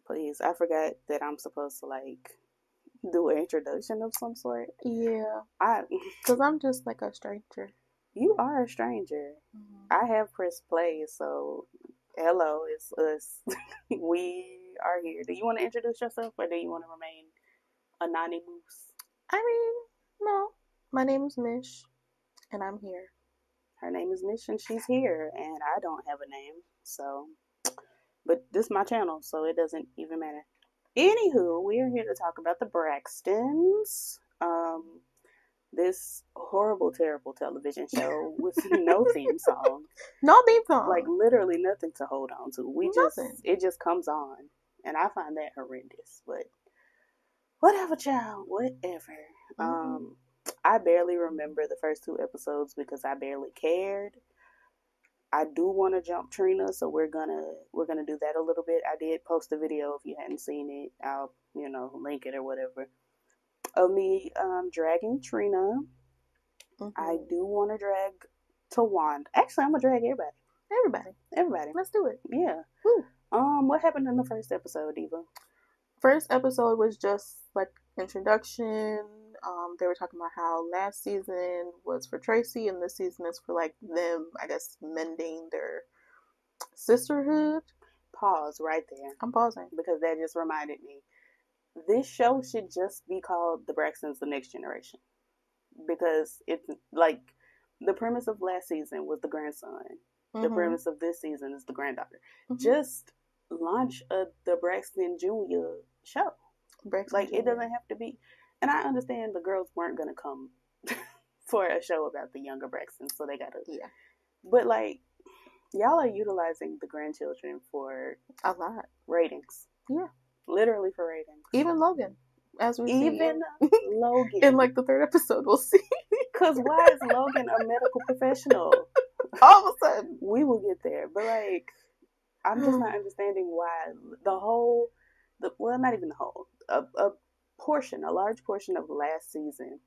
Please, I forgot that I'm supposed to like do an introduction of some sort. Yeah, I, because I'm just like a stranger. you are a stranger. Mm-hmm. I have pressed play, so hello, it's us. We are here. Do you want to introduce yourself, or do you want to remain anonymous? I mean, no. My name is Mich, and I'm here. Her name is Mich, and she's here, and I don't have a name, so. But this is my channel, so it doesn't even matter. Anywho, we are here to talk about the Braxtons. This horrible, terrible television show with no theme song. No theme song. Like literally nothing to hold on to. Nothing. It just comes on, and I find that horrendous. But whatever, child, whatever. Mm-hmm. I barely remember the first two episodes because I barely cared. I do want to jump Trina, so we're gonna do that a little bit. I did post a video if you hadn't seen it. I'll link it or whatever of me dragging Trina. Mm-hmm. I do want to drag Tawanda. Actually, I'm gonna drag everybody. Everybody. Let's do it. Yeah. Woo. What happened in the first episode, Diva? First episode was just like introduction. They were talking about how last season was for Tracy and this season is for like them, I guess, mending their sisterhood. Pause right there. I'm pausing because that just reminded me. This show should just be called The Braxtons: The Next Generation, because it's like the premise of last season was the grandson. Mm-hmm. The premise of this season is the granddaughter. Mm-hmm. Just launch the Braxton Jr. show. Braxton like Jr. It doesn't have to be. And I understand the girls weren't gonna come for a show about the younger Braxtons, so they gotta. Yeah. But like, y'all are utilizing the grandchildren for a lot ratings. Yeah. Literally for ratings. Even Logan. As we see. Even Logan. In like the third episode, we'll see. Because why is Logan a medical professional? All of a sudden. We will get there. But like, I'm just not understanding why not even the whole, a large portion of last season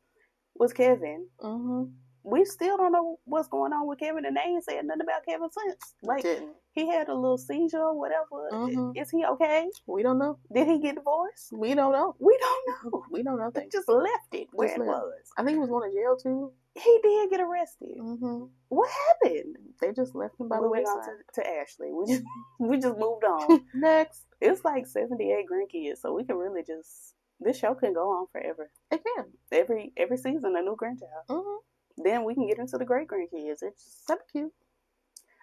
was Kevin. Mm-hmm. We still don't know what's going on with Kevin, and they ain't said nothing about Kevin since. Like, he had a little seizure or whatever. Mm-hmm. Is he okay? We don't know. Did he get divorced? We don't know. We don't know. We don't know. They just left it where it was. I think he was going to jail too. He did get arrested. Mm-hmm. What happened? They just left him by the wayside. We went on to Ashley. We just moved on. Next. It's like 78 grandkids, so we can really just, this show can go on forever. It can. Every season, a new grandchild. Mm-hmm. Then we can get into the great grandkids. It's just so cute.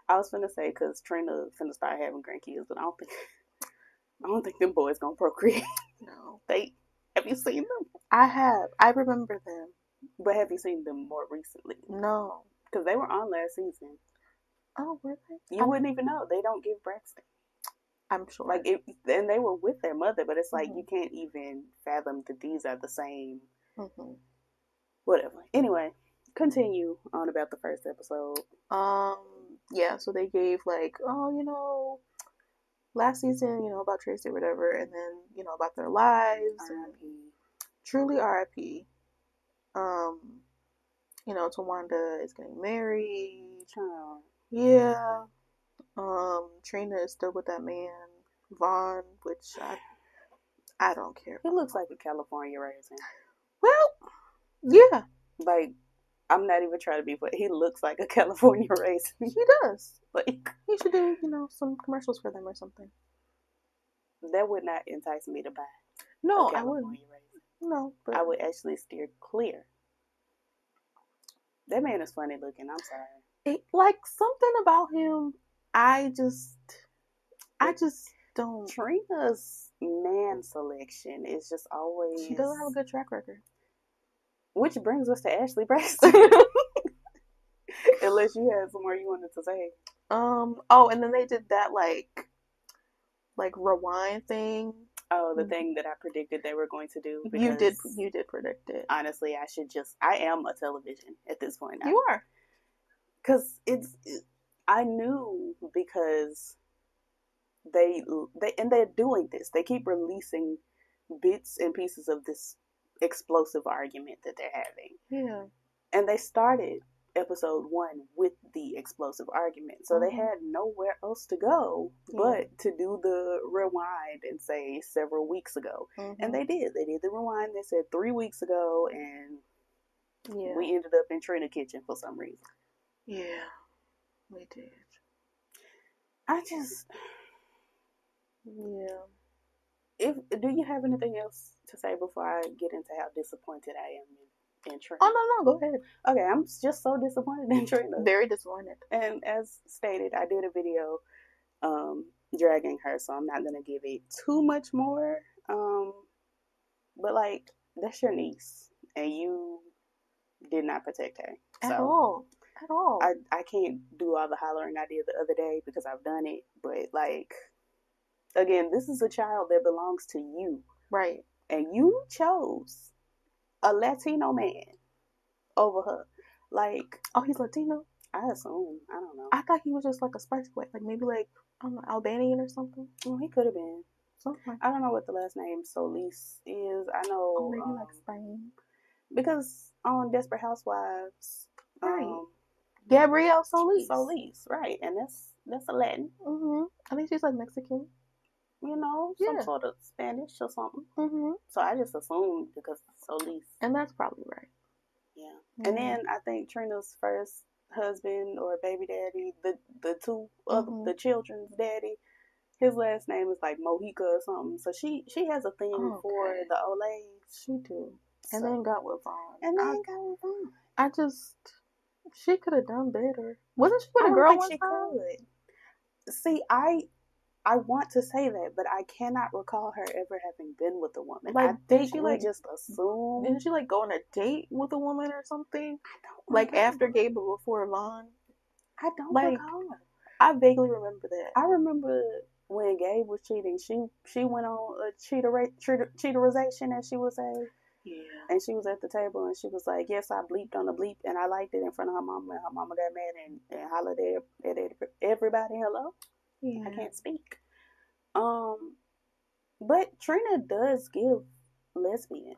I was finna say, because Trina finna start having grandkids, but I don't think them boys gonna procreate. No. Have you seen them? I have. I remember them. But have you seen them more recently? No. Because they were on last season. Oh, were they? You wouldn't even know. They don't give Braxton. I'm sure. Like, and they were with their mother, but it's like you can't even fathom that these are the same. Mm-hmm. Whatever. Anyway, continue on about the first episode. Yeah, so they gave like, last season, about Tracy or whatever, and then, about their lives. R.I.P. Truly R.I.P. Tawanda is getting married. Child. Yeah. Trina is still with that man, Vaughn, which I don't care. He looks like a California raisin. Well, yeah. Like, I'm not even trying to be, but he looks like a California raisin. He does. Like, he should do, some commercials for them or something. That would not entice me to buy. No, I wouldn't. Raisin. No, but I would actually steer clear. That man is funny looking. I'm sorry. Like, something about him, I just don't. Trina's man selection is just always. She doesn't have a good track record. Which brings us to Ashley Braxton. Unless you had some more you wanted to say. And then they did that like rewind thing. Oh, the thing that I predicted they were going to do. You did predict it. Honestly, I am a television at this point now. You are. Because I knew because they're doing this. They keep releasing bits and pieces of this explosive argument that they're having. Yeah. And they started episode 1 with the explosive argument. So they had nowhere else to go but to do the rewind and say several weeks ago. And they did. They did the rewind. They said 3 weeks ago, and we ended up in Trina kitchen for some reason. Yeah, we did. I just... Yeah. Do you have anything else to say before I get into how disappointed I am in Trina? Oh, no, go ahead. Okay, I'm just so disappointed in Trina. Very disappointed. And as stated, I did a video dragging her, so I'm not going to give it too much more. But, like, that's your niece, and you did not protect her. At all. I can't do all the hollering I did the other day because I've done it, but, like... Again, this is a child that belongs to you. Right. And you chose a Latino man over her. Like... Oh, he's Latino? I assume. I don't know. I thought he was just like a spicy white. Like maybe like, I don't know, Albanian or something. Oh, he could have been. Something. I don't know what the last name Solis is. I know... Oh, maybe like Spain. Because on Desperate Housewives... Right. Gabrielle Solis. Solis, right. And that's a Latin. I think she's like Mexican. You know, some sort of Spanish or something. So I just assumed because Solis. And that's probably right. Yeah. And then I think Trina's first husband or baby daddy, the two other the children's daddy, his last name is like Mojica or something. So she has a thing for the Olays. She do. And then got with Vaughn. I just, she could have done better. Wasn't she with a girl one time? Could. See, I want to say that, but I cannot recall her ever having been with a woman. Like, I think she like just assumed. Didn't she like go on a date with a woman or something? Like after Gabe but before Vaughn? I don't recall. I vaguely remember that. I remember when Gabe was cheating. She went on a cheaterization, as she would say. Yeah. And she was at the table and she was like, "Yes, I bleeped on the bleep and I liked it in front of her mama, and her mama got mad and hollered at everybody. Hello." Yeah. I can't speak. But Trina does give lesbian.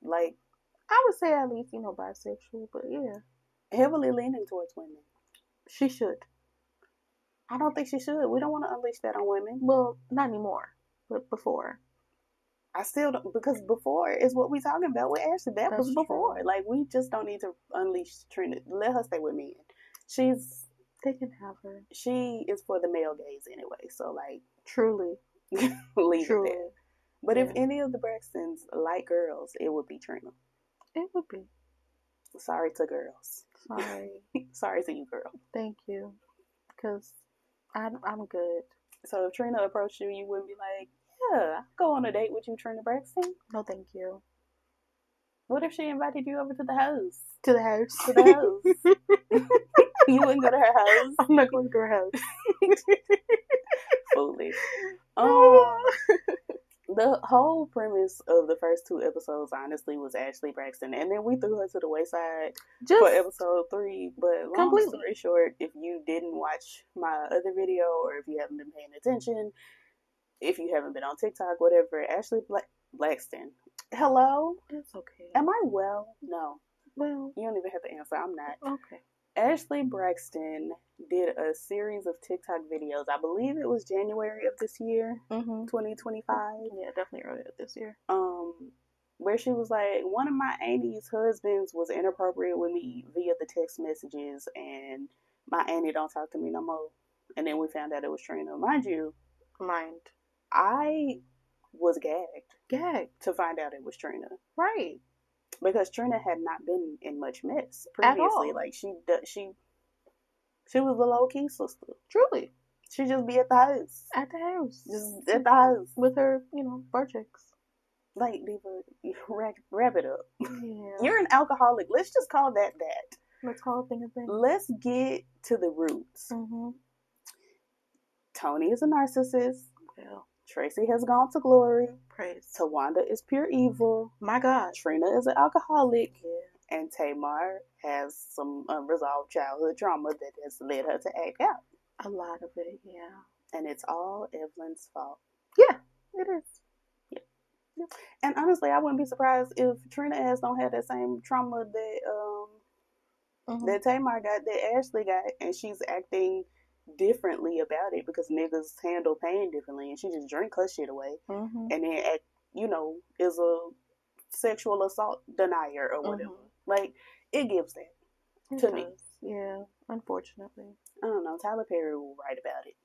Like, I would say at least, bisexual, but yeah. Heavily leaning towards women. She should. I don't think she should. We don't want to unleash that on women. Well, not anymore, but before. I still don't, because before is what we talking about with Ashley. That was before. True. Like, we just don't need to unleash Trina. Let her stay with men. They can have her. She is for the male gaze anyway, so like... Truly. Leave it there. But if any of the Braxtons like girls, it would be Trina. It would be. Sorry to girls. Sorry. Sorry to you, girl. Thank you. Because I'm good. So if Trina approached you, you wouldn't be like, yeah, I'll go on a date with you, Trina Braxton? No, thank you. What if she invited you over to the house? To the house. To the house. You wouldn't go to her house? I'm not going to her house. Foolish. The whole premise of the first 2 episodes, honestly, was Ashley Braxton. And then we threw her to the wayside for episode 3. But long story short, if you didn't watch my other video, or if you haven't been paying attention, if you haven't been on TikTok, whatever, Ashley Braxton. Hello? It's okay. Am I well? No. Well, you don't even have to answer. I'm not. Okay. Ashley Braxton did a series of TikTok videos. I believe it was January of this year, 2025. Yeah, definitely earlier this year. Where she was like, one of my auntie's husbands was inappropriate with me via the text messages, and my auntie don't talk to me no more. And then we found out it was Trina. Mind you, I was gagged to find out it was Trina. Right. Because Trina had not been in much mess previously. Like, she was the low-key sister. Truly. She just be at the house. At the house. Just at the house. With her, projects. Like, Diva, wrap it up. Yeah. You're an alcoholic. Let's just call that. Let's call it thing a thing. Let's get to the roots. Tony is a narcissist. Well. Tracy has gone to glory. Praise. Tawanda is pure evil. My God. Trina is an alcoholic. Yeah. And Tamar has some unresolved childhood trauma that has led her to act out. A lot of it, yeah. And it's all Evelyn's fault. Yeah, it is. Yeah. And honestly, I wouldn't be surprised if Trina ass don't have that same trauma that that Tamar got, that Ashley got, and she's acting differently about it because niggas handle pain differently, and she just drink her shit away, and then act, is a sexual assault denier or whatever. Like, it gives that to me. Yeah, unfortunately. I don't know. Tyler Perry will write about it.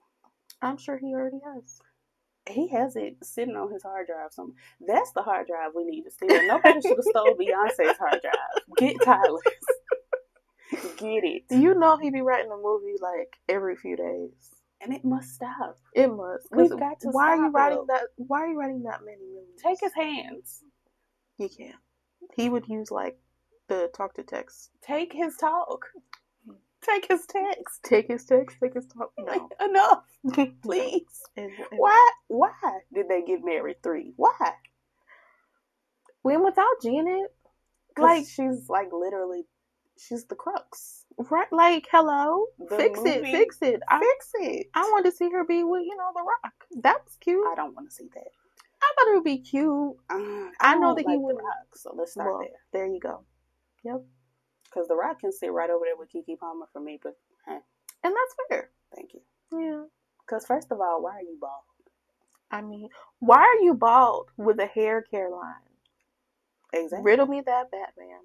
I'm sure he already has. He has it sitting on his hard drive somewhere. That's the hard drive we need to steal. Nobody should have stole Beyonce's hard drive. Get Tyler's. Get it. You know he be writing a movie like every few days. And it must stop. It must. We've got to why stop. Are you writing that? Why are you writing that many movies? Take his hands. He can't. He would use like the talk to text. Take his talk. Take his text. Take his text. Take his talk. No. Enough. Please. Why did they get married 3? Why? When without Janet, like she's like literally, she's the crux, right? Like, hello, fix it. Fix it. I want to see her be with The Rock. That was cute. I don't want to see that. I thought it would be cute. I know that he would. The Rock, so let's start there. There you go. Yep. Because The Rock can sit right over there with Keke Palmer for me, but and that's fair. Thank you. Yeah. Because first of all, why are you bald? I mean, why are you bald with a hair care line? Exactly. Riddle me that, Batman.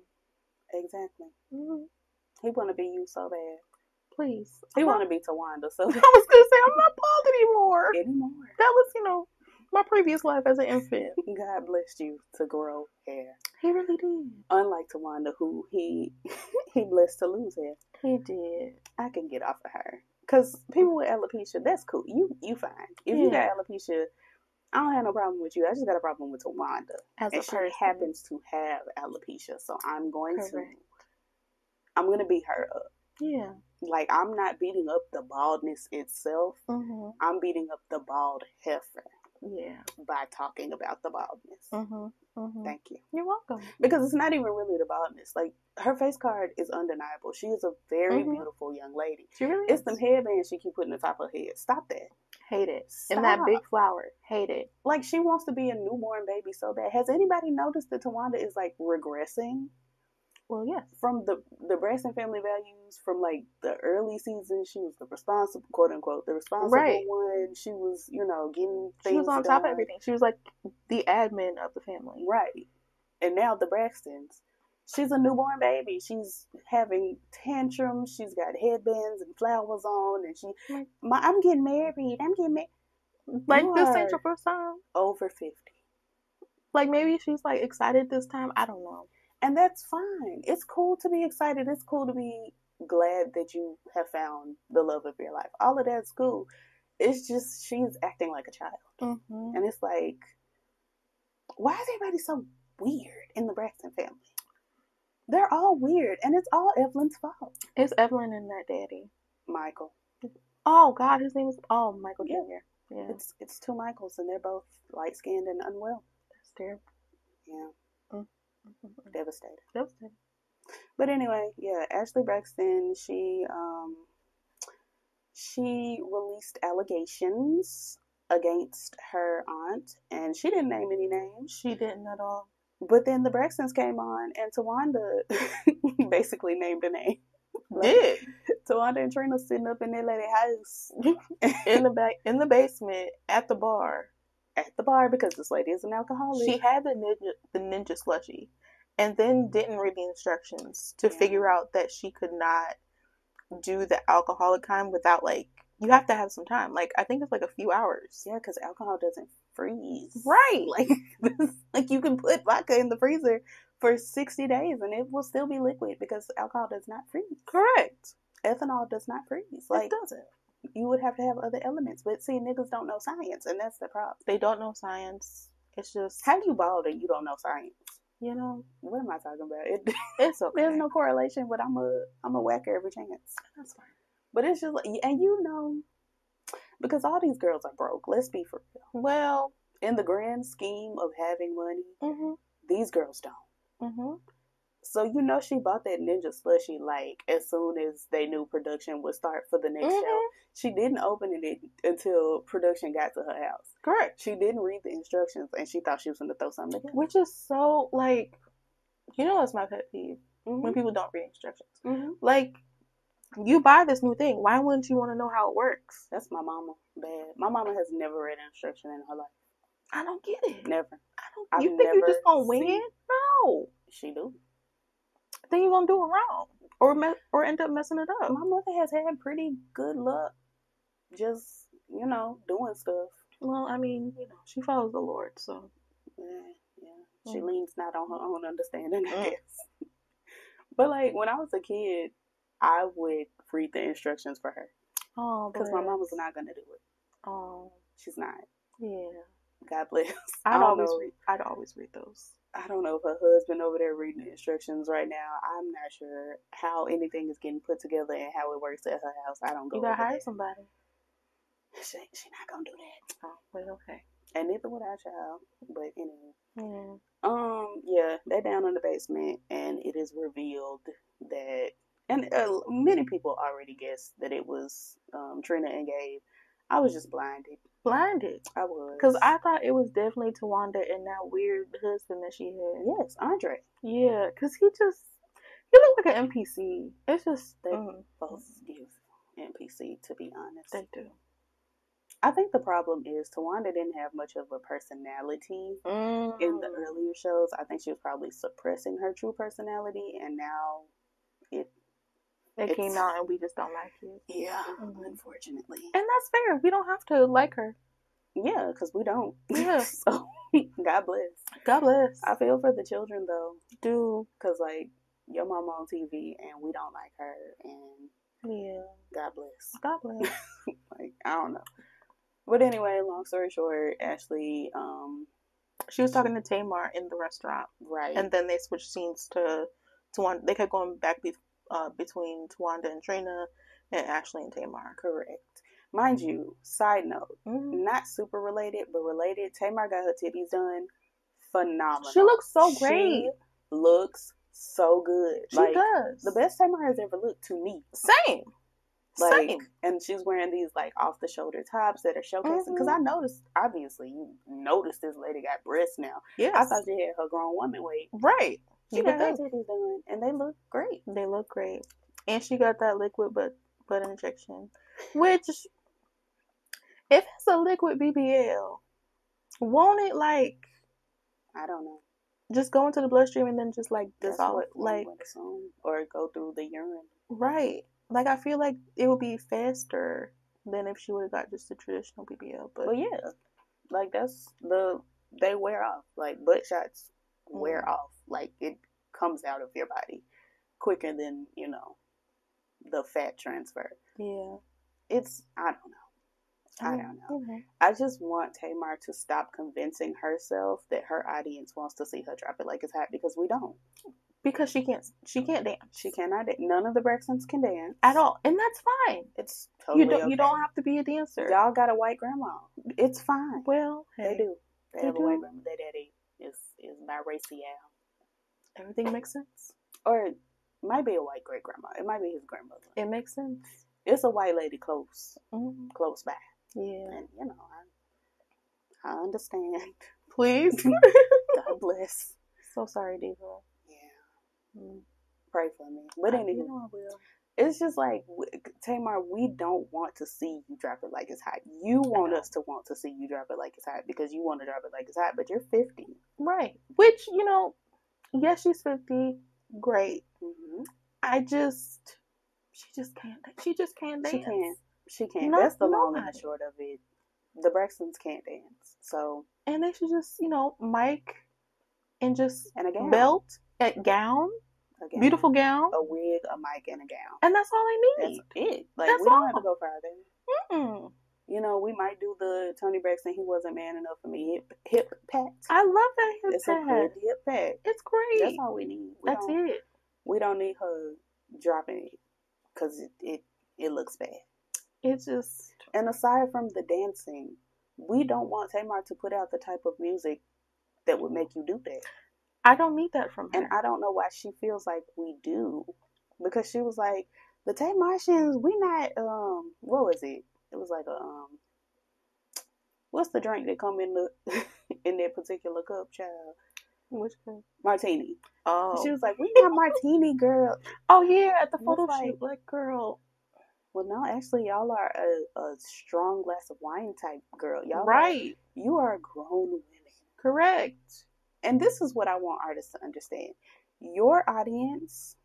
Exactly. He want to be you so bad. Please. He want to be Tawanda so bad. I was going to say, I'm not bald anymore. That was, my previous life as an infant. God blessed you to grow hair. He really did. Unlike Tawanda, who he blessed to lose hair. He did. I can get off of her. Because people with alopecia, that's cool. You fine. If you got alopecia, I don't have no problem with you. I just got a problem with Tawanda. She happens to have alopecia. So I'm going to beat her up. Yeah. Like, I'm not beating up the baldness itself. I'm beating up the bald heifer. Yeah. By talking about the baldness. Thank you. You're welcome. Because it's not even really the baldness. Like, her face card is undeniable. She is a very beautiful young lady. She really is. It's them headbands she keep putting on top of her head. Stop that. Hate it. Stop. And that big flower. Hate it. Like, she wants to be a newborn baby so bad. Has anybody noticed that Tawanda is, like, regressing? Well, yes. From the Braxton family values from, like, the early seasons, she was the responsible, quote unquote, the responsible one. She was, getting things She was on done. top of everything. She was, like, the admin of the family. Right. And now the Braxtons, she's a newborn baby. She's having tantrums. She's got headbands and flowers on. And I'm getting married. Like, this ain't your first time? Over 50. Like, maybe she's, like, excited this time. I don't know. And that's fine. It's cool to be excited. It's cool to be glad that you have found the love of your life. All of that's cool. It's just she's acting like a child. And it's like, why is everybody so weird in the Braxton family? They're all weird. And it's all Evelyn's fault. It's Evelyn and that daddy. Michael. Oh, God. His name is... Oh, Michael Jr. Yeah. It's 2 Michaels, and they're both light-skinned and unwell. That's terrible. Yeah. Devastated. But anyway, yeah, Ashley Braxton, she released allegations against her aunt, and she didn't name any names. She didn't at all. But then the Braxtons came on, and Tawanda basically named a name. Did Tawanda and Trina sitting up in their lady house in the basement at the bar. At the bar, because this lady is an alcoholic. She had the ninja slushie, and then didn't read the instructions to figure out that she could not do the alcoholic kind without, like, you have to have some time. Like, I think it's like a few hours. Yeah, because alcohol doesn't freeze. Right. Like you can put vodka in the freezer for 60 days and it will still be liquid because alcohol does not freeze. Correct. Ethanol does not freeze. Like, it doesn't. You would have to have other elements. But see, niggas don't know science, and that's the problem. They don't know science. It's just... How you bald and you don't know science? What am I talking about? It's okay. There's no correlation, but I'm a whacker every chance. That's fine. But it's just like, and because all these girls are broke. Let's be for real. Well, in the grand scheme of having money, these girls don't. So she bought that ninja slushie like as soon as they knew production would start for the next show. She didn't open it until production got to her house. Correct. She didn't read the instructions and she thought she was going to throw something together. Which is so, like, that's my pet peeve. when people don't read instructions. Mm-hmm. Like, you buy this new thing. Why wouldn't you want to know how it works? That's my mama. Bad. My mama has never read instruction in her life. I don't get it. Never. You think you just gonna wing it? No. She do. Then you're gonna do it wrong, or end up messing it up. My mother has had pretty good luck, just doing stuff. Well, I mean, she follows the Lord, so yeah. She leans not on her own understanding, I guess. But like when I was a kid, I would read the instructions for her. Oh, because my mom was not gonna do it. Oh, she's not. Yeah. God bless. I'd always read those. I don't know if her husband over there reading the instructions right now. I'm not sure how anything is getting put together and how it works at her house. I don't go. You gotta hire somebody. She not gonna do that. Oh, well, okay. And neither would our child. But anyway. Yeah. Yeah, they're down in the basement, and it is revealed that, and many people already guessed that it was Trina and Gabe. I was just blinded. I was. Because I thought it was definitely Tawanda and that weird husband that she had. Yes, Andre. Yeah, because he looked like an NPC. It's just, they both give NPC, to be honest. They do. I think the problem is Tawanda didn't have much of a personality in the earlier shows. I think she was probably suppressing her true personality, and now it came out and we just don't like it. Yeah, unfortunately. And that's fair. We don't have to like her. Yeah, because we don't. Yeah. So, God bless. God bless. I feel for the children, though. Do. Because, like, your mama on TV and we don't like her, and yeah. God bless. God bless. Like, I don't know. But anyway, long story short, Ashley, she was talking to Tamar in the restaurant. Right. And then they switched scenes to Tawanda. They kept going back between Tawanda and Trina and Ashley and Tamar. Correct. Mind you, side note, not super related, but related, Tamar got her titties done. Phenomenal. She looks so great. She looks so good. She does. The best Tamar has ever looked to me. Same. And she's wearing these like off the shoulder tops that are showcasing. Because I noticed, obviously, you noticed this lady got breasts now. Yes. I thought she had her grown woman weight. Right. She got her titties done, and they look great. They look great. And she got that liquid butt injection, which, if it's a liquid BBL, won't it like, I don't know, just go into the bloodstream and then just like dissolve, like, or go through the urine? Right. Like, I feel like it would be faster than if she would have got just a traditional BBL. But yeah, like they wear off. Like butt shots wear off. Like it comes out of your body quicker than the fat transfer. Yeah, I don't know. Mm-hmm. I just want Tamar to stop convincing herself that her audience wants to see her drop it like it's hot, because we don't. Because she can't dance. She cannot dance. None of the Braxtons can dance at all, and that's fine. It's totally okay. You don't have to be a dancer. Y'all got a white grandma. It's fine. Well, they do. They have a white grandma. Their daddy is biracial. Everything makes sense. Or it might be a white great grandma. It might be his grandmother. It makes sense. It's a white lady close by. Yeah, and I understand. Please, God bless. So sorry, Diva. Pray for me. But anyway, I will. It's just like, Tamar, we don't want to see you drop it like it's hot. You want us to want to see you drop it like it's hot because you want to drop it like it's hot, but you're 50. Right. Which, yes, she's 50. Great. Mm-hmm. She just can't dance. She can't. That's the long and the short of it. The Braxtons can't dance. So. And they should just, mic and a gown. Belt, a gown. Beautiful gown, a wig, a mic, and a gown, and that's all I need. That's it. Like, we don't have to go further. We might do the Toni Braxton. He wasn't man enough for me. Hip pat. I love that hip pat. It's a good hip pat. It's great. That's all we need. That's it. We don't need her dropping it because it looks bad. It's just. And aside from the dancing, we don't want Tamar to put out the type of music that would make you do that. I don't need that from her. And I don't know why she feels like we do. Because she was like, the Tamartians, we not, what was it? It was like what's the drink that come in in that particular cup, child? Which one? Martini. Oh. She was like, "We not martini, girl." Oh yeah, at the photo like, shoot, like girl. Well, no, actually, y'all are a strong glass of wine type girl. Y'all right. You are grown women. Correct. And this is what I want artists to understand. Your audience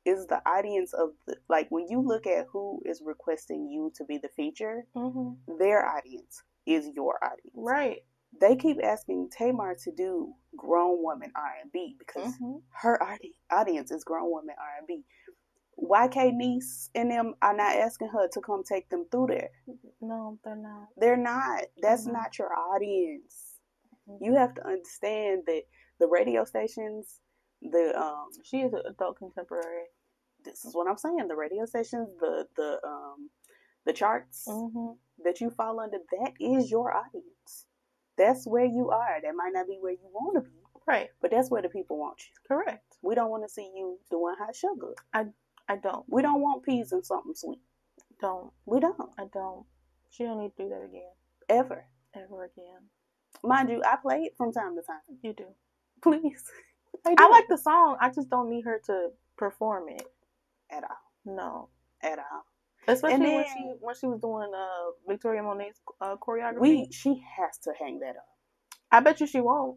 is the audience of like when you look at who is requesting you to be the feature, their audience is your audience. Right. They keep asking Tamar to do grown woman R&B because her audience is grown woman R&B. YK Niece and them are not asking her to come take them through there. No, they're not. They're not. That's not your audience. You have to understand that the radio stations, she is an adult contemporary. This is what I'm saying. The radio stations, the charts that you fall under, that is your audience. That's where you are. That might not be where you want to be. Right. But that's where the people want you. Correct. We don't want to see you doing hot sugar. I don't. We don't want peas and something sweet. Don't. We don't. I don't. She don't need to do that again. Ever again. Mind you, I play it from time to time. You do. Please. I like the song. I just don't need her to perform it. At all. No. At all. Especially when she was doing Victoria Monet's choreography. She has to hang that up. I bet you she won't.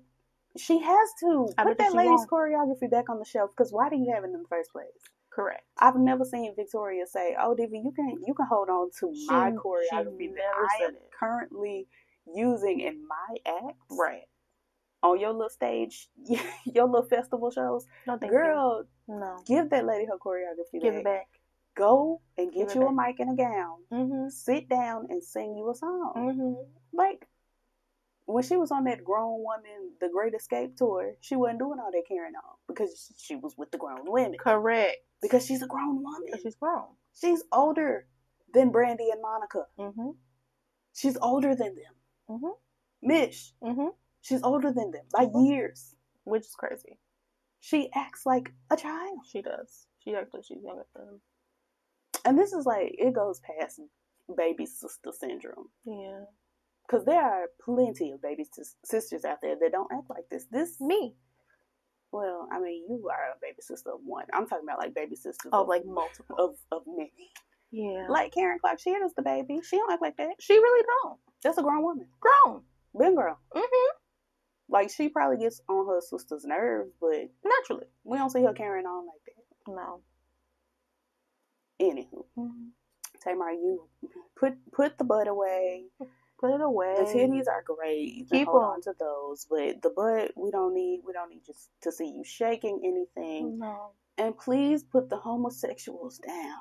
She has to. Put that lady's choreography back on the shelf, because why do you have it in the first place? Correct. I've never seen Victoria say, "Oh, Divvy, you can hold on to my choreography that I am currently using in my act." Right. On your little stage, your little festival shows. No, thank you. No. Give that lady her choreography. Give it back. Go and get you a mic and a gown. Sit down and sing you a song. Like, when she was on that Grown Woman, The Great Escape tour, she wasn't doing all that carrying on because she was with the grown women. Correct. Because she's a grown woman. She's grown. She's older than Brandy and Monica. She's older than them. Mich. She's older than them by years. Which is crazy. She acts like a child. She does. She acts like she's younger than them. And this is like, it goes past baby sister syndrome. Yeah. Because there are plenty of baby sisters out there that don't act like this. Me. Well, I mean, you are a baby sister of one. I'm talking about like baby sisters. Oh, like multiple. Of many. Yeah. Like Karen Clark, she is the baby. She don't act like that. She really don't. That's a grown woman. Grown. Been grown. Like, she probably gets on her sister's nerves, but naturally, we don't see her carrying on like that. No. Anywho. Tamar, you put the butt away. Put it away. The titties are great. You can hold on to those, but the butt, we don't need just to see you shaking anything. No. And please put the homosexuals down.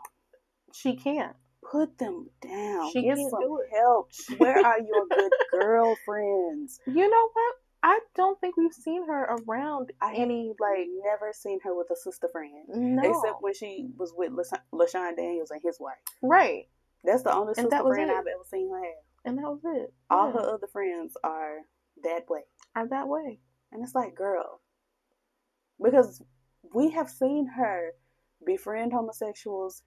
She can't. Put them down. Get some help. Where are your good girlfriends? You know what? I don't think we've seen her around never seen her with a sister friend. No. Except when she was with LaShawn Daniels and his wife. Right. That's the only sister friend I've ever seen her have. And that was it. All her other friends are that way. And it's like, girl. Because we have seen her befriend homosexuals,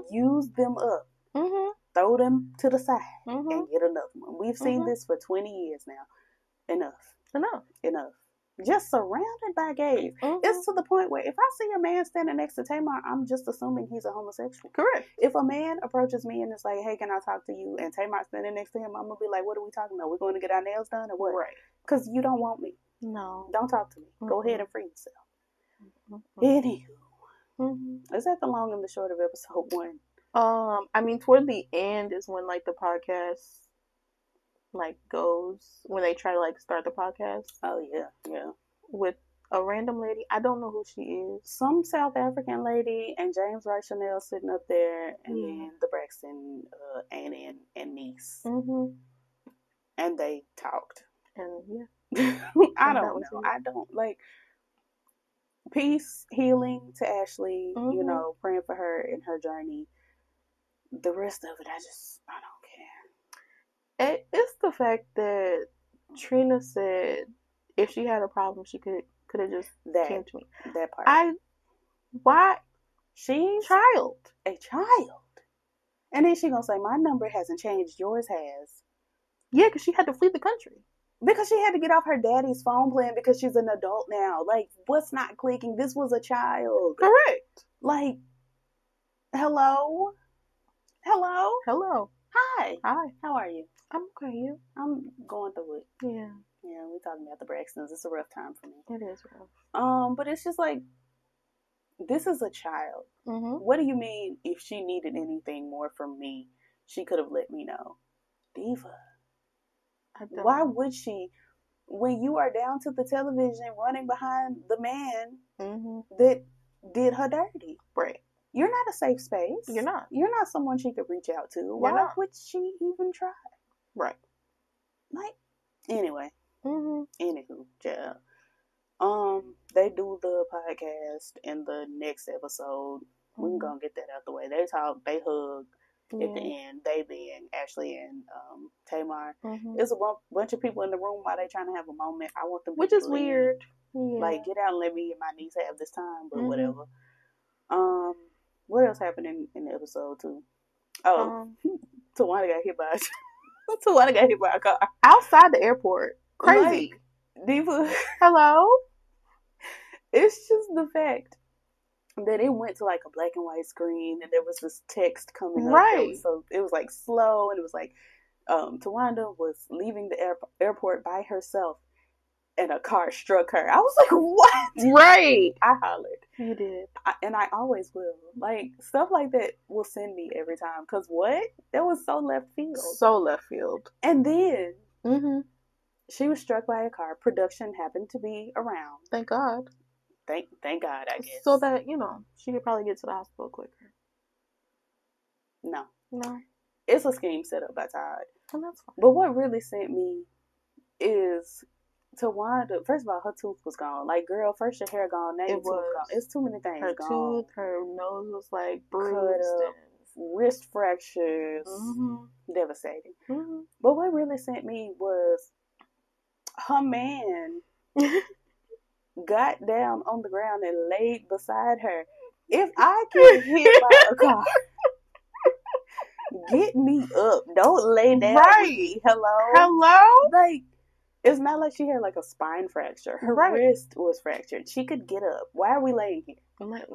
use them up, throw them to the side, and get another one. We've seen this for 20 years now. Enough. Just surrounded by gays. It's to the point where if I see a man standing next to Tamar, I'm just assuming he's a homosexual. Correct. If a man approaches me and is like, "Hey, can I talk to you?" and Tamar's standing next to him, I'm gonna be like, "What are we talking about? We're going to get our nails done or what?" Right. Because you don't want me. No. Don't talk to me. Go ahead and free yourself. Anywho. Is that the long and the short of episode 1? I mean, toward the end is when like the podcast goes, when they try to start the podcast. Oh yeah. With a random lady. I don't know who she is. Some South African lady, and James Wright Chanel sitting up there, and then the Braxton Annie and niece. And they talked. And I don't know. I don't like. Peace, healing to Ashley. You know, praying for her in her journey. The rest of it, I don't care. It's the fact that Trina said if she had a problem, she could have just came to me. That part. Why? She's a child. And then she gonna say, my number hasn't changed, yours has. Yeah, because she had to flee the country. Because she had to get off her daddy's phone plan because she's an adult now. Like, what's not clicking? This was a child. Correct. Like, hello? Hello? Hello. Hi. Hi. How are you? I'm okay. You? I'm going through it. Yeah. Yeah, we're talking about the Braxtons. It's a rough time for me. It is rough. But it's just like, this is a child. Mm-hmm. What do you mean if she needed anything more from me, she could have let me know? Diva. Why would she? When you are down to the television running behind the man that did her dirty. Right. You're not a safe space. You're not. You're not someone she could reach out to. Why would she even try? Right. Like, anyway. Anywho, yeah. They do the podcast in the next episode. We can go and get that out the way. They talk, they hug at the end. They being Ashley and Tamar. There's a bunch of people in the room while they trying to have a moment. I want them to which is weird. Yeah. Like, get out and let me and my niece have this time, but whatever. What else happened in the episode too? Oh, Tawana got hit by a car outside the airport. Crazy. Like, Diva. Hello. It's just the fact that it went to like a black and white screen and there was this text coming up. Right. So it was like slow and it was like Tawanda was leaving the airport by herself and a car struck her. I was like, what? Right. I hollered. You did. And I always will. Like, stuff like that will send me every time. Because what? That was so left field. So left field. And then she was struck by a car. Production happened to be around. Thank God. Thank God, I guess. So that, she could probably get to the hospital quicker. No. No. It's a scheme set up by Todd. And that's fine. But what really sent me is Tawanda. First of all, her tooth was gone. Like, girl, first your hair gone, now your tooth gone. It's too many things her gone. Her tooth, her nose was like bruised. Wrist fractures. Devastating. But what really sent me was her man got down on the ground and laid beside her. If I get hit by a car, get me up. Don't lay down. Right. Hello? Like, it's not like she had like a spine fracture. Her wrist was fractured. She could get up. Why are we laying here? I'm like,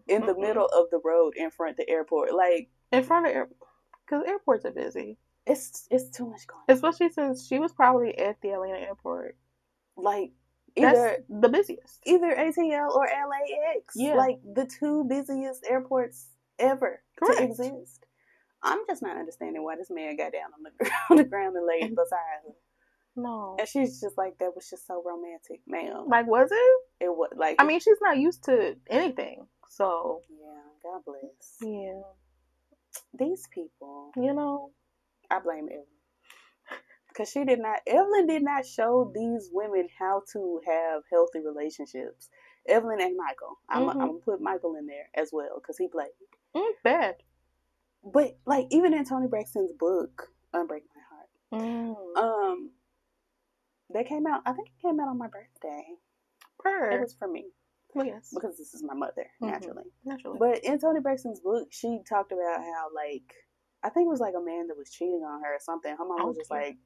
in the middle of the road in front of the airport. Like, in front of because airports are busy. It's too much going on. Especially since she was probably at the Atlanta airport. Like, that's the busiest. Either ATL or LAX. Yeah. Like, the two busiest airports ever to exist. I'm just not understanding why this man got down on the ground and laid beside her. No. And she's just like, that was just so romantic, ma'am. Like, was it? It was. Like, I mean, she's not used to anything, so. Yeah, God bless. Yeah. These people. I blame Evelyn. Because Evelyn did not show these women how to have healthy relationships. Evelyn and Michael. I'm going to put Michael in there as well, because he played. Bad. But, like, even in Toni Braxton's book, Unbreak My Heart, that came out, I think it came out on my birthday. It was for me. Well, yes. Because this is my mother, naturally. Naturally. But in Toni Braxton's book, she talked about how, like, I think it was like a man that was cheating on her or something. Her mom was just like,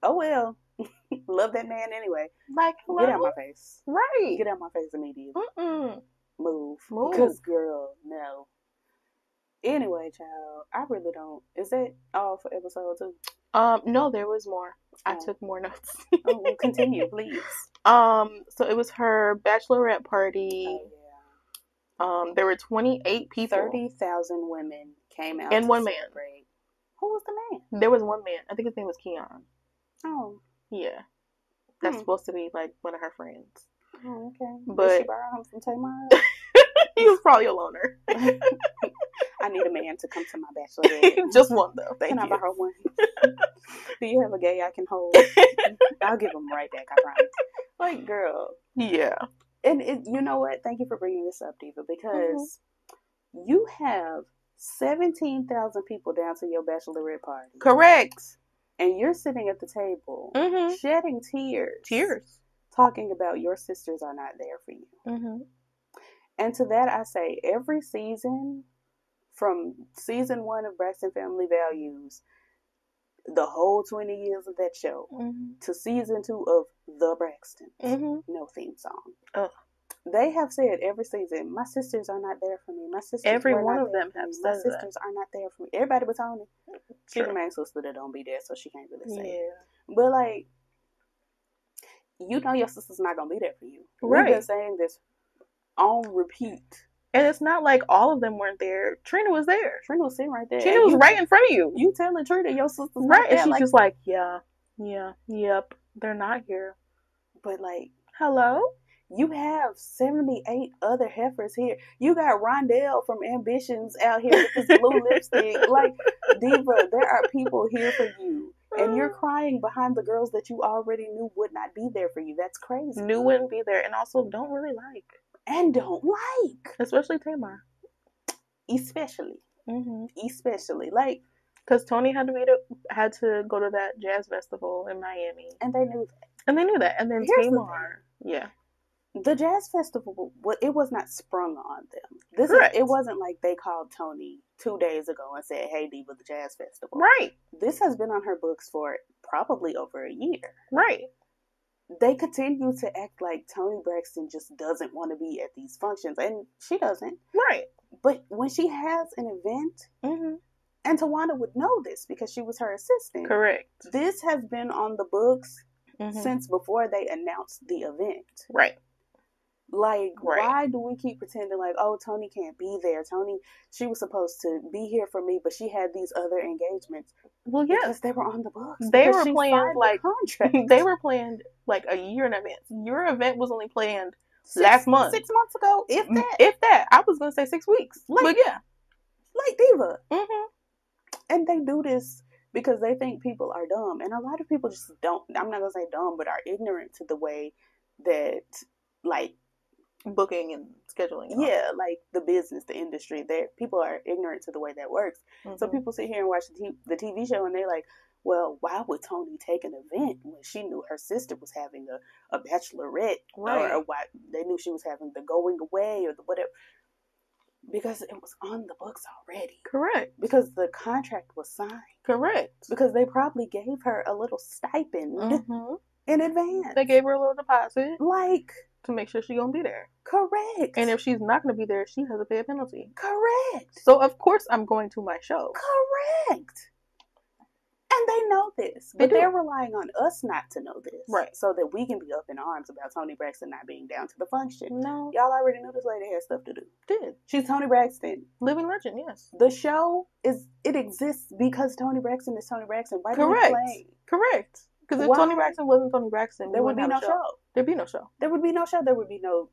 oh, well, love that man anyway. Like, hello? Get out my face. Right. Get out my face immediately. Move. Move. Because, girl, no. Anyway, child, I really don't. Is that all for episode 2? No, there was more. I took more notes. Well, continue, please. So it was her bachelorette party. Oh, yeah. There were 28 people. 30,000 women came out and to one celebrate. Man. Who was the man? There was one man. I think his name was Keon. Oh. Yeah. That's supposed to be like one of her friends. Oh, okay. But did she borrow him from Tamar? He was probably a loner. I need a man to come to my bachelorette. Just one though. Thank you. Can I borrow one? Do you have a gay I can hold? I'll give him right back, I promise. Like, girl. Yeah. And you know what? Thank you for bringing this up, Diva, because you have 17,000 people down to your bachelorette party. Correct. And you're sitting at the table, shedding tears. Tears. Talking about your sisters are not there for you. And to that I say, every season, from season 1 of Braxton Family Values, the whole 20 years of that show to season 2 of The Braxtons. No theme song. Ugh. They have said every season, my sisters are not there for me. My sisters every were one not of there them for have me. said My that. sisters are not there for me. Everybody but Tony. She's the main sister that don't be there, so she can't really say it. But like, you know your sister's not gonna be there for you. Right. We've been saying this on repeat. And it's not like all of them weren't there. Trina was there. Trina was sitting right there. Trina was right in front of you. You telling Trina your sister's right, not there. And she's just like, yep, they're not here. But like, hello? You have 78 other heifers here. You got Rondell from Ambitions out here with this blue lipstick. Like, Diva, there are people here for you. And you're crying behind the girls that you already knew would not be there for you. That's crazy. Knew wouldn't be there. And also don't really like. And don't like. Especially Tamar. Especially. Especially. Like, because Tony had to go to that jazz festival in Miami. And they knew that. And then Tamar. The jazz festival, it was not sprung on them. It wasn't like they called Tony 2 days ago and said, hey, Diva, the jazz festival. Right. This has been on her books for probably over a year. Right. They continue to act like Toni Braxton just doesn't want to be at these functions, and she doesn't. Right. But when she has an event, and Tawanda would know this because she was her assistant. Correct. This has been on the books since before they announced the event. Right. Like, why do we keep pretending like, oh, Toni can't be there? Toni, she was supposed to be here for me, but she had these other engagements. Well, yes. Because they were on the books. They were planned like they were planned like a year in advance. Your event was only planned last month. 6 months ago, if that. If that. I was going to say 6 weeks. Like, but yeah. Like Diva. And they do this because they think people are dumb. And a lot of people just don't, I'm not going to say dumb, but are ignorant to the way that, like, booking and scheduling. Yeah, like the business, the industry. People are ignorant to the way that works. So people sit here and watch the TV show and they're like, well, why would Toni take an event when she knew her sister was having a bachelorette? Right. Or why they knew she was having the going away or the whatever. Because it was on the books already. Correct. Because the contract was signed. Correct. Because they probably gave her a little stipend in advance. They gave her a little deposit. Like, to make sure she's going to be there. Correct. And if she's not going to be there, she has to pay a penalty. Correct. So, of course, I'm going to my show. Correct. And they know this. But they're relying on us not to know this. Right. So that we can be up in arms about Toni Braxton not being down to the function. No. Y'all already knew this lady had stuff to do. Did. She's Toni Braxton. Living legend, yes. The show exists because Toni Braxton is Toni Braxton. Why do we play? Correct. Because if Toni Braxton wasn't Toni Braxton, there would be no show. There'd be no show. There would be no show. There would be no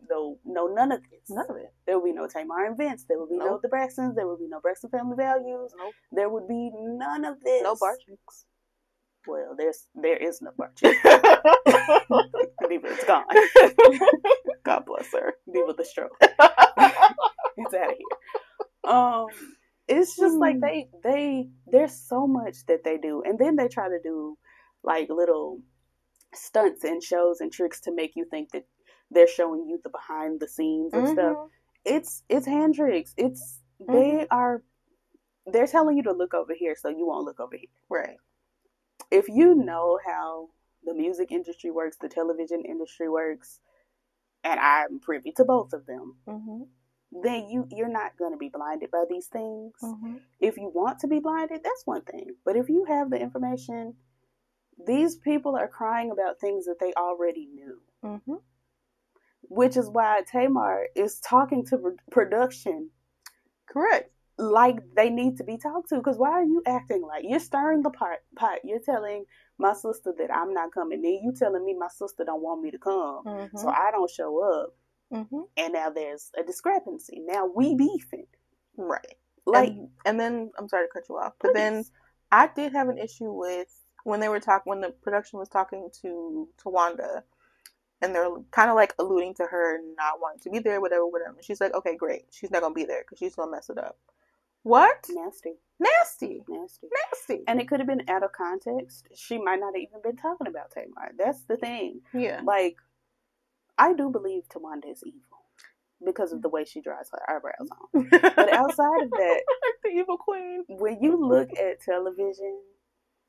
none of this. None of it. There would be no Tamar and Vince. There would be no The Braxtons. There would be no Braxton Family Values. Nope. There would be none of this. No bar chicks. Well, there is no bar chicks. Diva is gone. God bless her. Diva the stroke. It's out of here. It's just like there's so much that they do, and then they try to do like little stunts and shows and tricks to make you think that they're showing you the behind the scenes and stuff. It's hand tricks. They're telling you to look over here so you won't look over here. Right. If you know how the music industry works, the television industry works, and I'm privy to both of them, then you're not going to be blinded by these things. If you want to be blinded, that's one thing. But if you have the information, these people are crying about things that they already knew. Which is why Tamar is talking to production. Correct. Like they need to be talked to. Because why are you acting like you're stirring the pot? You're telling my sister that I'm not coming. Then you telling me my sister don't want me to come. So I don't show up. And now there's a discrepancy. Now we beefing. Right. Like, and then I'm sorry to cut you off. But then I did have an issue with when the production was talking to Wanda, and they're kind of like alluding to her not wanting to be there, whatever. And she's like, okay, great. She's not going to be there because she's going to mess it up. What? Nasty. And it could have been out of context. She might not have even been talking about Tamar. That's the thing. Yeah. Like, I do believe Tawanda is evil because of the way she draws her eyebrows on. But outside of that, the evil queen. When you look at television,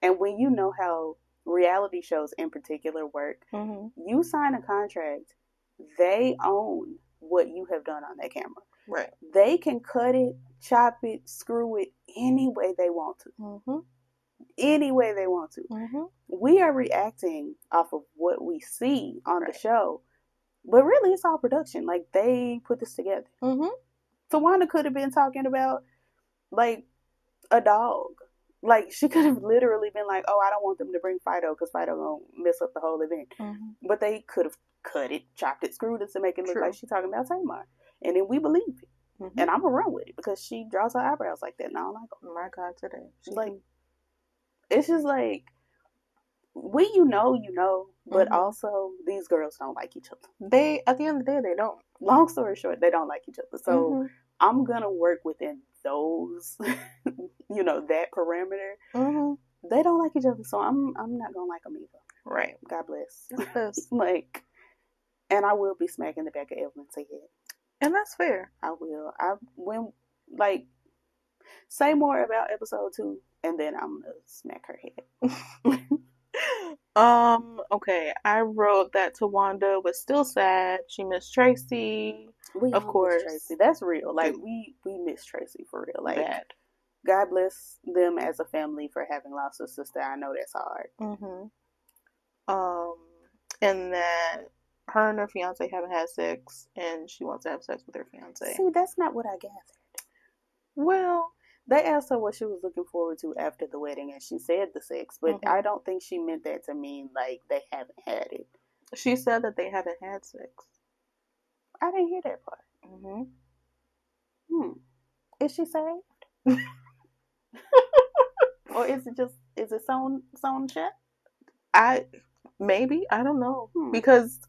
And when you know how reality shows in particular work, you sign a contract, they own what you have done on that camera. Right. They can cut it, chop it, screw it any way they want to. Any way they want to. We are reacting off of what we see on the show, but really it's all production. Like, they put this together. Tawanda could have been talking about, like, a dog. Like, she could have literally been like, oh, I don't want them to bring Fido because Fido gonna mess up the whole event. But they could have cut it, chopped it, screwed it to make it look like she's talking about Tamar. And then we believe it. And I'm gonna run with it because she draws her eyebrows like that and I don't like them. My God, today. She's like, it's just like, when you know, but also these girls don't like each other. They, at the end of the day, they don't. Long story short, they don't like each other. So I'm gonna work within those, that parameter. They don't like each other, so I'm not gonna like them either. Right. God bless. Like, and I will be smacking the back of Evelyn's head. And that's fair. I will. Say more about episode 2, and then I'm gonna smack her head. Okay. I wrote that Tawanda was still sad. She missed Tracy. Of course. Tracy. That's real. Like, we miss Tracy for real. Like, bad. God bless them as a family for having lost a sister. I know that's hard. And that her and her fiance haven't had sex, and she wants to have sex with her fiance. See, that's not what I gathered. Well, they asked her what she was looking forward to after the wedding, and she said the sex, but I don't think she meant that to mean, like, they haven't had it. She said that they haven't had sex. I didn't hear that part. Is she saved? Or is it sewn shut? Maybe. I don't know. Because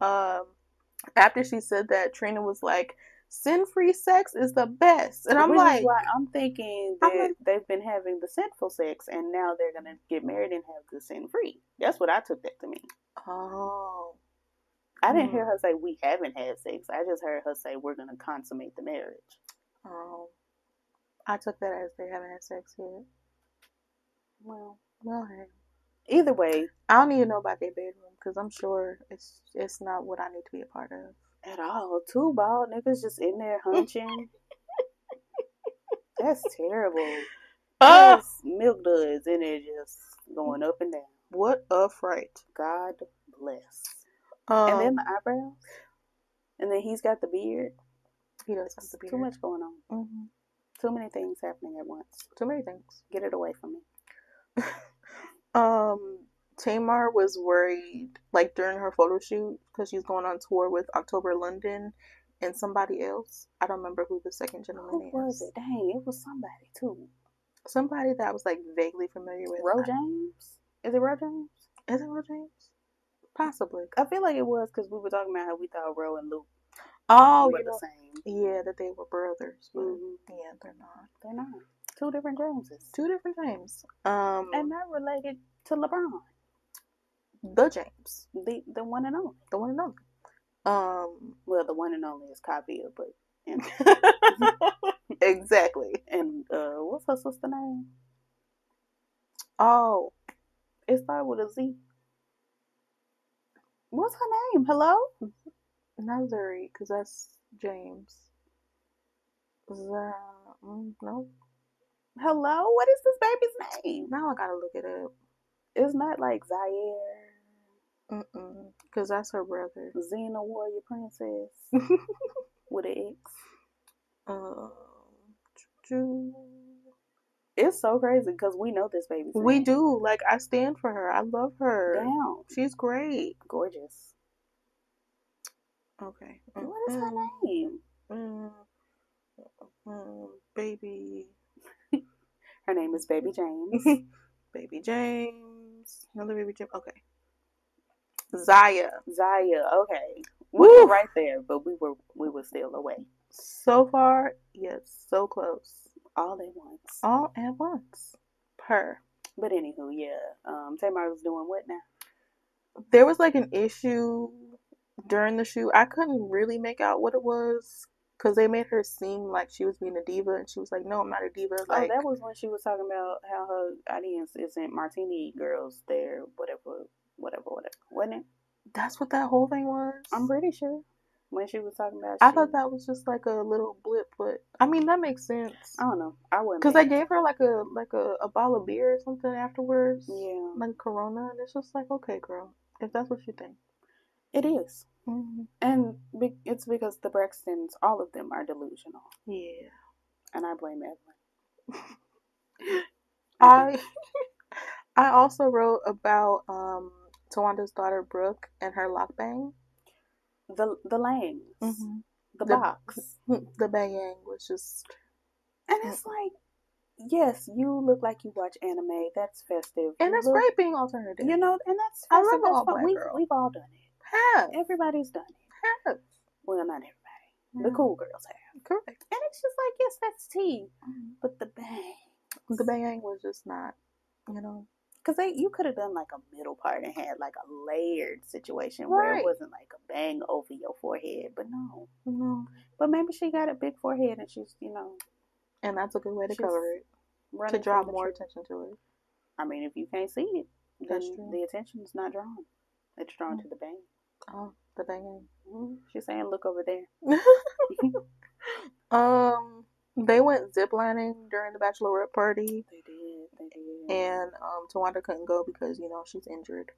after she said that, Trina was like, sin-free sex is the best. And I'm like, why I'm thinking that they've been having the sinful sex and now they're going to get married and have the sin-free. That's what I took that to mean. Oh. I didn't hear her say we haven't had sex. I just heard her say we're going to consummate the marriage. Oh. I took that as they haven't had sex yet. Well, hey. Either way, I don't need to know about their bedroom because I'm sure it's not what I need to be a part of. At all. 2 bald niggas just in there hunching. That's terrible. There's milk duds in there just going up and down. What a fright. God bless. And then the eyebrows. And then he's got the beard. He does have the beard. Too much going on. Too many things happening at once. Too many things. Get it away from me. Tamar was worried, like, during her photo shoot, because she's going on tour with October London and somebody else. I don't remember who the second gentleman is. Who was it? Dang, it was somebody, too. Somebody that I was, like, vaguely familiar with. Ro James? Is it Ro James? Is it Ro James? Possibly. I feel like it was, because we were talking about how we thought Ro and Luke were the same. Yeah, that they were brothers. But yeah, they're not. They're not. 2 different Jameses. 2 different James. And not related to LeBron. The James. The one and only. The one and only. Well, the one and only is Kavia, but exactly. And what's her sister name? Oh, it started with a Z. What's her name? Hello? Nazari, because that's James. No. Hello? What is this baby's name? Now I gotta look it up. It's not like Zaire. Because that's her brother. Xena Warrior Princess. With an X. It's so crazy because we know this baby's name. We do. Like, I stand for her. I love her. Damn. She's great. Gorgeous. Okay. What is her name? Baby. Her name is Baby James. Baby James. Another Baby James. Okay. Zaya. Okay. We were right there, but we were still away. So far, yes, so close. All at once. All at once. Per. But anywho, yeah. Tamar was doing what now? There was like an issue during the shoot. I couldn't really make out what it was Because they made her seem like she was being a diva, and she was like, "No, I'm not a diva." Like, that was when she was talking about how her audience isn't martini girls. They're whatever, wasn't it? that's what that whole thing was. I'm pretty sure. When she was talking about, I thought that was just like a little blip, but I mean that makes sense. I don't know. I wouldn't, because they gave her like a bottle of beer or something afterwards. Yeah, like Corona, and it's just like, okay, girl, if that's what you think, it is. Mm-hmm. And it's because the Braxtons, all of them, are delusional. Yeah, and I blame I Evelyn. also wrote about Tawanda's daughter Brooke and her lock bang. The Langs. Mm-hmm. The box. The bang was just... And it's like, yes, you look like you watch anime. That's festive. And it's great being alternative. You know, and that's festive. I love all black girl. We've all done it. Have. Everybody's done it. Have. Well, not everybody. Yeah. The cool girls have. Correct. And it's just like, yes, that's tea. But the bang. The bang was just not, you know. Because you could have done like a middle part and had like a layered situation where it wasn't like a bang over your forehead. But no. No. But maybe she got a big forehead and she's, you know. And that's a good way to cover it. To draw more attention to it. I mean, if you can't see it, then the attention is not drawn. It's drawn to the bang. Oh, the bang. Mm-hmm. She's saying, look over there. They went ziplining during the bachelorette party. They did. And Tawanda couldn't go because, you know, she's injured.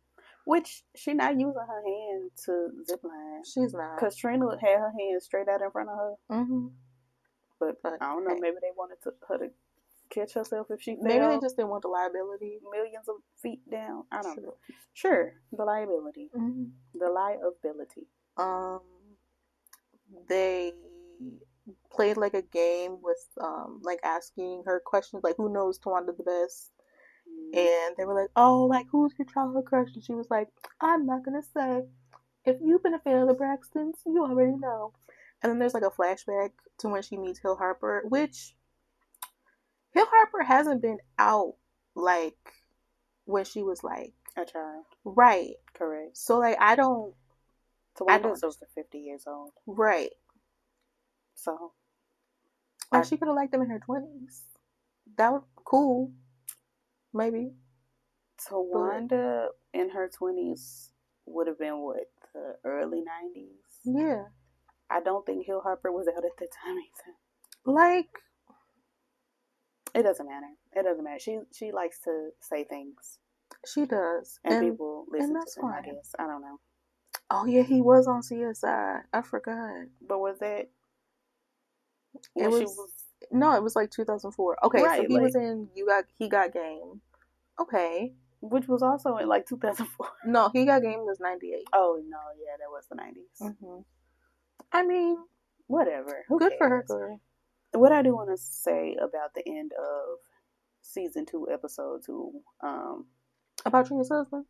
Which, she not using her hand to zipline. She's not. Because Trina had her hand straight out in front of her. Mm-hmm. But I don't know, maybe they wanted her to catch herself if she fell. Maybe they just didn't want the liability. Millions of feet down. I don't know. Sure, the liability. Mm-hmm. The liability. They played like a game with like asking her questions like, who knows Tawanda the best? And they were like, oh, like, who's your childhood crush? And she was like, I'm not gonna say. If you've been a fan of the Braxtons, you already know. And then there's like a flashback to when she meets Hill Harper, which Hill Harper hasn't been out like when she was like a child. Right. Correct. So like Tawanda's over 50 years old. Right. So she could have liked them in her 20s. That was cool. Maybe. Tawanda in her 20s would have been what, the early 90s? Yeah. I don't think Hill Harper was out at the time either. Like, it doesn't matter. It doesn't matter. She likes to say things. She does. And people listen to them, I guess. I don't know. Oh, yeah, he was on CSI. I forgot. But was that... It was like 2004. Okay, right, so he was in He Got Game. Okay. Which was also in like 2004. No, He Got Game was 98. Oh, no, yeah, that was the 90s. Mm-hmm. I mean, whatever. Who Good cares? for her, girl. What I do want to say about the end of season 2, episode 2. About Trina's husband?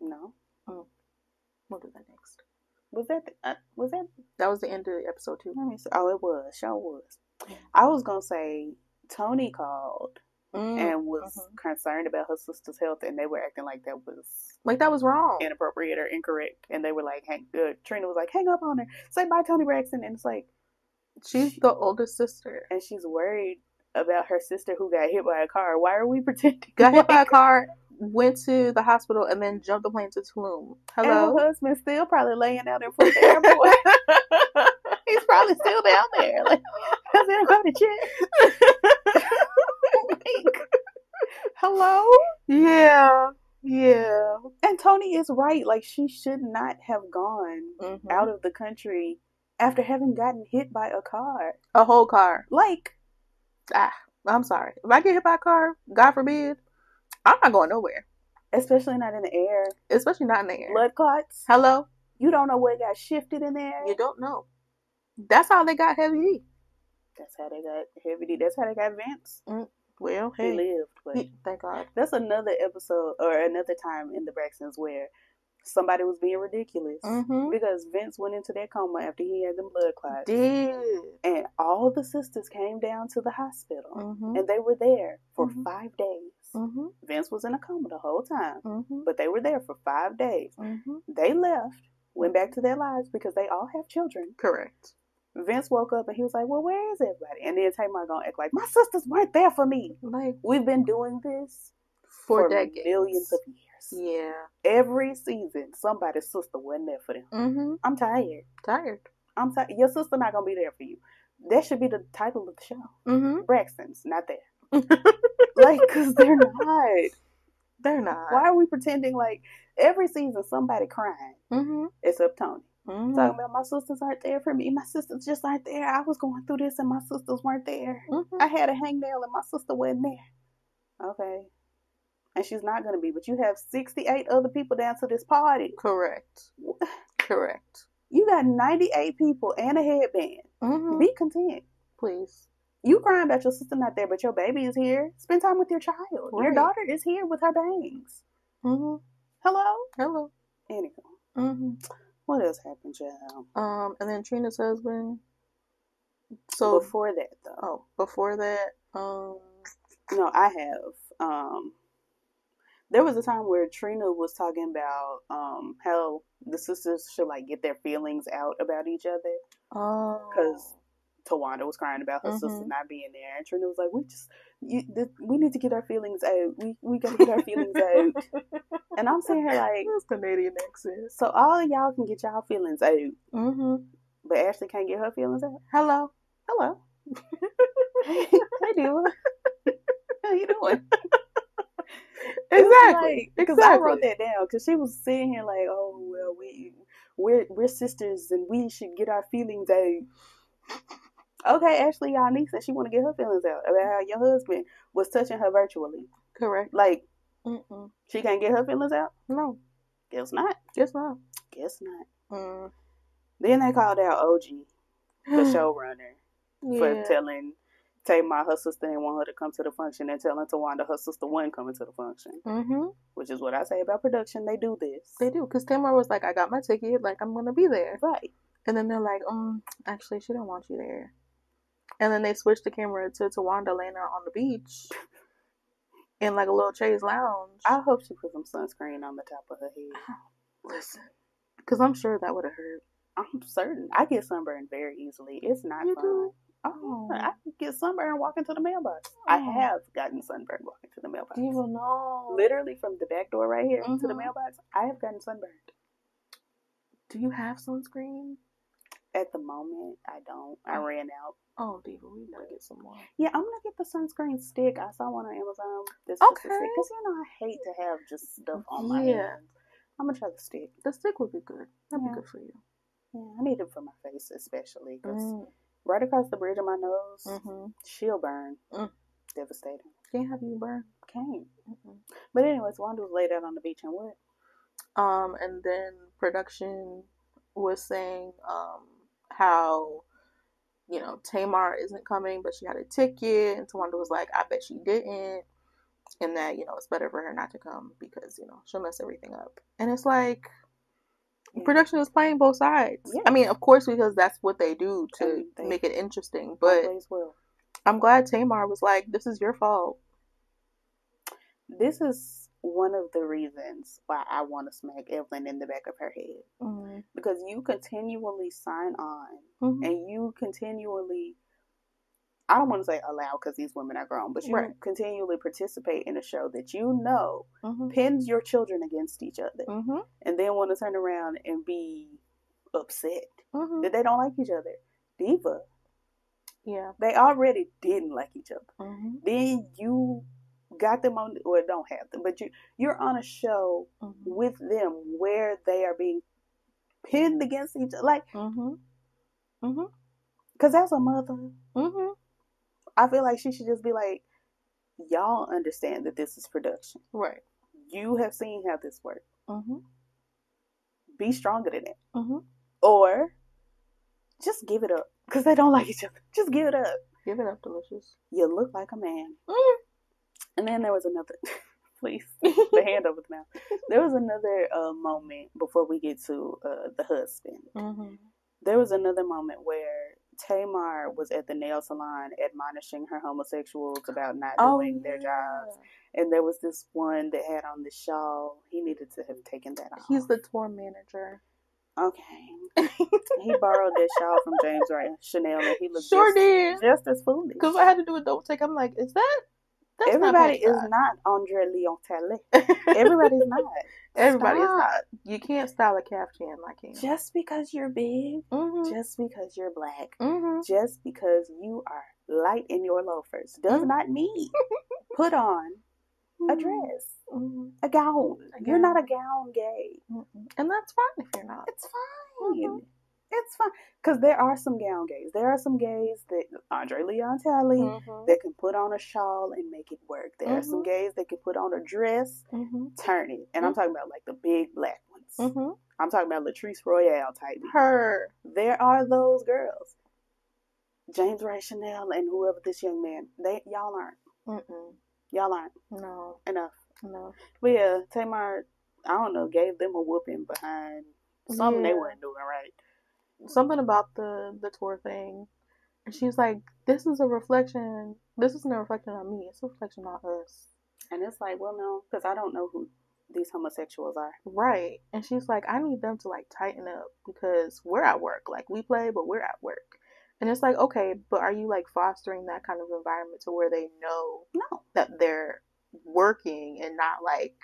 No. We'll do that next. Was that That was the end of episode 2. Let me see. Oh, it was. Sure was. I was gonna say Tony called and was concerned about her sister's health, and they were acting like that was wrong, inappropriate or incorrect, and they were like, Trina was like, hang up on her, say bye, Tony Braxton, and it's like, she's the oldest sister, and she's worried about her sister who got hit by a car. Why are we pretending? Got hit by a car, went to the hospital, and then jumped the plane to Tulum. Hello? And her husband's still probably laying out in front of the airport. He's probably still down there. Like, has anybody checked? Hello? Yeah. And Tony is right. Like, she should not have gone out of the country after having gotten hit by a car. A whole car. Like, I'm sorry. If I get hit by a car, God forbid, I'm not going nowhere. Especially not in the air. Especially not in the air. Blood clots. Hello? You don't know what got shifted in there. You don't know. That's how they got Heavy D. That's how they got Heavy D. That's how they got Vince. Well, hey. He lived, but thank God. That's another episode or another time in the Braxtons where somebody was being ridiculous because Vince went into that coma after he had them blood clots. And all the sisters came down to the hospital and they were there for 5 days. Vince was in a coma the whole time, but they were there for 5 days. They left, went back to their lives because they all have children. Correct. Vince woke up and he was like, well, where is everybody? And then Tamar gonna act like, my sisters weren't there for me. Like, we've been doing this for decades. Millions of years. Yeah. Every season, somebody's sister wasn't there for them. Mm-hmm. I'm tired. I'm tired. Your sister not gonna be there for you. That should be the title of the show. Mm-hmm. Braxtons, not there. Like, because they're not. They're not. Why are we pretending like every season somebody crying? Mm-hmm. Except Tony. Mm-hmm. Talking about my sisters aren't there for me. My sisters just aren't there. I was going through this and my sisters weren't there. Mm-hmm. I had a hangnail and my sister wasn't there. Okay. And she's not going to be. But you have 68 other people down to this party. Correct. You got 98 people and a headband. Mm-hmm. Be content. Please. You crying about your sister not there, but your baby is here. Spend time with your child. Right. Your daughter is here with her bangs. Mm-hmm. Hello. Anyway. Mm-hmm. What else happened, child? And then Trina's husband. So before that, though. No, I have. There was a time where Trina was talking about how the sisters should like get their feelings out about each other. Oh. Because Tawanda was crying about her sister not being there, and Trina was like, "We need to get our feelings out. We gotta get our feelings out." And I'm saying her like, that's Canadian accent. So all of y'all can get y'all feelings out, but Ashley can't get her feelings out. Hello. Hey, Dua. How you doing? Exactly. Because I wrote that down because she was sitting here like, oh well, we're sisters and we should get our feelings out. Okay, Ashley, y'all niece said she want to get her feelings out about how your husband was touching her virtually. Correct. Like, she can't get her feelings out? No. Guess not. Mm. Then they called out OG, the showrunner, for telling Tamar her sister didn't want her to come to the function and telling Tawanda her sister wasn't coming to the function. Mm-hmm. Which is what I say about production. They do this. They do. Because Tamar was like, I got my ticket. Like, I'm going to be there. Right. And then they're like, actually, she don't want you there. And then they switched the camera to Tawanda laying out on the beach in like a little chaise lounge. I hope she put some sunscreen on the top of her head. Listen. Because I'm sure that would have hurt. I'm certain. I get sunburned very easily. It's not you fun. Do? Oh, I get sunburned walking to the mailbox. I have gotten sunburned walking to the mailbox. You will know. Literally from the back door right here to the mailbox, I have gotten sunburned. Do you have sunscreen? At the moment, I don't. I ran out. Oh, Diva, we gotta get some more. Yeah, I'm gonna get the sunscreen stick. I saw one on Amazon. Okay. Because, I hate to have just stuff on my hands. I'm gonna try the stick. The stick would be good. That'd be good for you. Yeah, I need it for my face especially. Because right across the bridge of my nose, she'll burn. Devastating. Can't have you burn. Can't. But anyways, Wanda was laid out on the beach and what? And then production was saying how, Tamar isn't coming, but she had a ticket. And Tawanda was like, I bet she didn't. And that, it's better for her not to come because, she'll mess everything up. And it's like, production is playing both sides. Yes. I mean, of course, because that's what they do to make it interesting. But I'm glad Tamar was like, this is your fault. This is one of the reasons why I want to smack Evelyn in the back of her head. Because you continually sign on and you continually, I don't want to say allow because these women are grown, but you continually participate in a show that pins your children against each other and then want to turn around and be upset that they don't like each other. Diva. Yeah. They already didn't like each other. Then you got them on, or don't have them, but you're on a show with them where they are being pinned against each other. Like, because as a mother, I feel like she should just be like, y'all understand that this is production. Right. You have seen how this works. Be stronger than that. Or just give it up. Because they don't like each other. Just give it up. Give it up, Delicious. You look like a man. And then there was another, please, the hand over the mouth. There was another moment before we get to the husband. There was another moment where Tamar was at the nail salon admonishing her homosexuals about not doing their jobs. And there was this one that had on the shawl. He needed to have taken that off. He's the tour manager. Okay. He borrowed that shawl from James Wright Chanel, and he looked Sure did. just as foolish. Because I had to do a double take. I'm like, is that? That's Everybody not is not Andre Leon Talley. Everybody's not. Everybody is not. You can't style a caftan like him. Just because you're big, Mm-hmm. just because you're black, Mm-hmm. just because you are light in your loafers does not mean put on a dress, a gown. You're not a gown gay. And that's fine if you're not. It's fine. It's fine. Because there are some gown gays. There are some gays that, Andre Leon Talley, that can put on a shawl and make it work. There are some gays that can put on a dress, turn it. And I'm talking about like the big black ones. I'm talking about Latrice Royale type. Her. There are those girls. James Wright Chanel and whoever this young man, y'all aren't. Y'all aren't. No. Enough. No. But yeah, Tamar, I don't know, gave them a whooping behind something they weren't doing right. Something about the tour thing. And she's like, this isn't a reflection on me. It's a reflection on us. And it's like, well, no, because I don't know who these homosexuals are. Right. And she's like, I need them to like tighten up because we're at work. Like we play, but we're at work. And it's like, okay, but are you like fostering that kind of environment to where they know that they're working and not like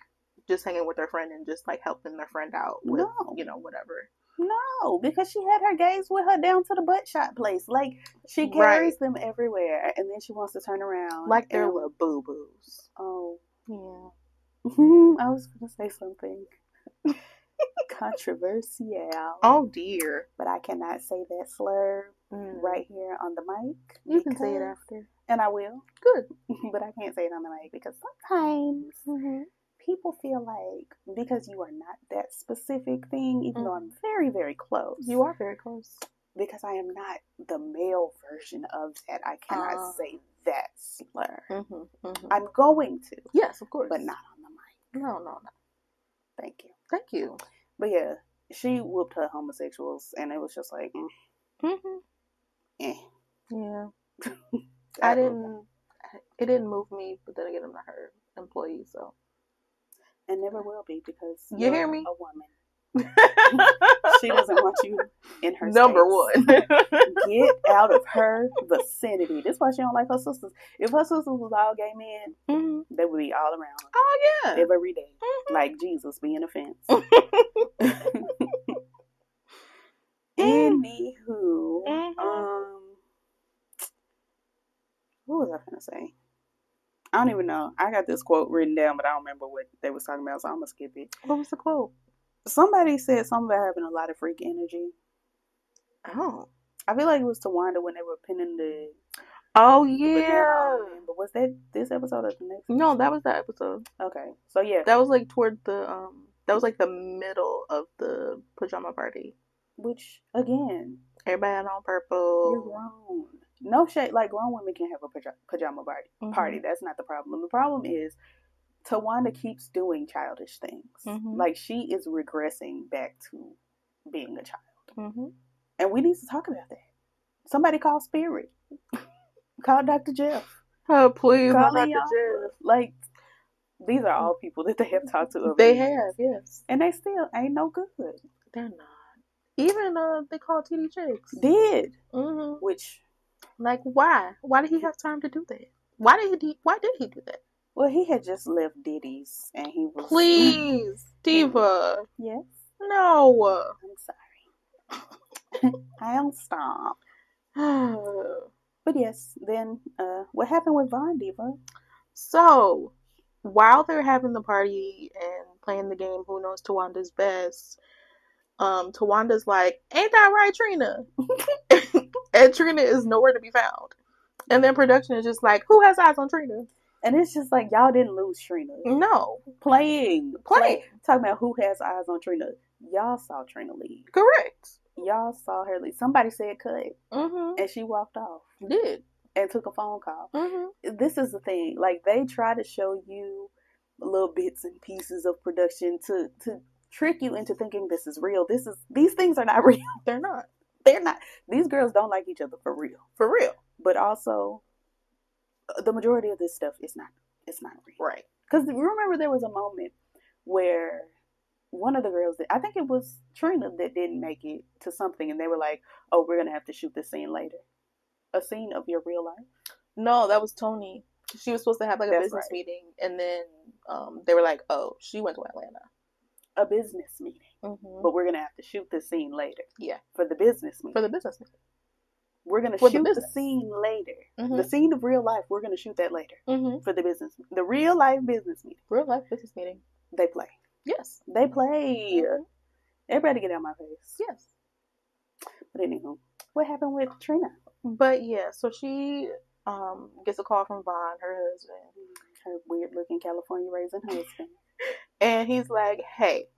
just hanging with their friend and just like helping their friend out with, whatever. No, because she had her gays with her down to the butt shot place. Like, she carries them everywhere, and then she wants to turn around. Like they're little boo-boos. Oh. Yeah. I was going to say something controversial. Oh, dear. But I cannot say that slur right here on the mic. You can say it after. And I will. Good. But I can't say it on the mic because sometimes people feel like because you are not that specific thing, even though I'm very, very close. You are very close. Because I am not the male version of that, I cannot say that slur. I'm going to. Yes, of course. But not on the mic. No. Thank you. Thank you. But yeah, she whooped her homosexuals, and it was just like, Yeah. It didn't move me, but then again, I'm not her employee, so. And never will be because you hear me? A woman. She doesn't want you in her Number space. 1. Get out of her vicinity. That's why she don't like her sisters. If her sisters was all gay men, they would be all around her. Oh, yeah. Every day. Like Jesus being a fence. Anywho, what was I gonna say? I don't even know. I got this quote written down, but I don't remember what they was talking about, so I'm gonna skip it. What was the quote? Somebody said something about having a lot of freak energy. Oh. I feel like it was Tawanda when they were pinning the... Oh, yeah. But was that this episode or the next? No, that was that episode. Okay. So, yeah. That was like toward the, that was like the middle of the pajama party. Which, again... Everybody had on purple. You're wrong. No shade. Like, grown women can have a pajama party. That's not the problem. The problem is Tawanda keeps doing childish things. Like, she is regressing back to being a child. And we need to talk about that. Somebody call Spirit. Call Dr. Jeff. Oh, please, call Dr. Jeff. Like, these are all people that they have talked to. They have, yes. And they still ain't no good. They're not. Even they called TD Jakes. Did. Which... Like, why? Why did he have time to do that? Why did he do that? Well, he had just left Diddy's, and he was... Please, Diva. Yes? No. I'm sorry. I'll stop. But yes, then, what happened with Von, Diva? So, while they're having the party and playing the game Who Knows Tawanda's Best, Tawanda's like, ain't that right, Trina? And Trina is nowhere to be found. And then production is just like, who has eyes on Trina? And it's just like, y'all didn't lose Trina. No. Playing. Talking about who has eyes on Trina. Y'all saw Trina leave. Correct. Y'all saw her leave. Somebody said cut. And she walked off. Did. And took a phone call. This is the thing. Like, they try to show you little bits and pieces of production to trick you into thinking this is real. These things are not real. They're not. These girls don't like each other for real. For real. But also, the majority of this stuff is not real. Right. Because remember there was a moment where one of the girls I think it was Trina that didn't make it to something, and they were like, "Oh, we're gonna have to shoot this scene later." A scene of your real life? No, that was Tony. She was supposed to have like a That's business right. meeting, and then they were like, "Oh, she went to Atlanta." A business meeting, but we're gonna have to shoot this scene later. Yeah, for the business meeting. for the business meeting. We're gonna For shoot the scene later. Mm-hmm. The scene of real life. We're gonna shoot that later for the business. The real life business meeting. Real life business meeting. They play. Yes, they play. Everybody get out of my face. Yes. But anywho, what happened with Trina? But yeah, so she gets a call from Vaughn, her husband, her weird looking California raisin husband, and he's like, "Hey,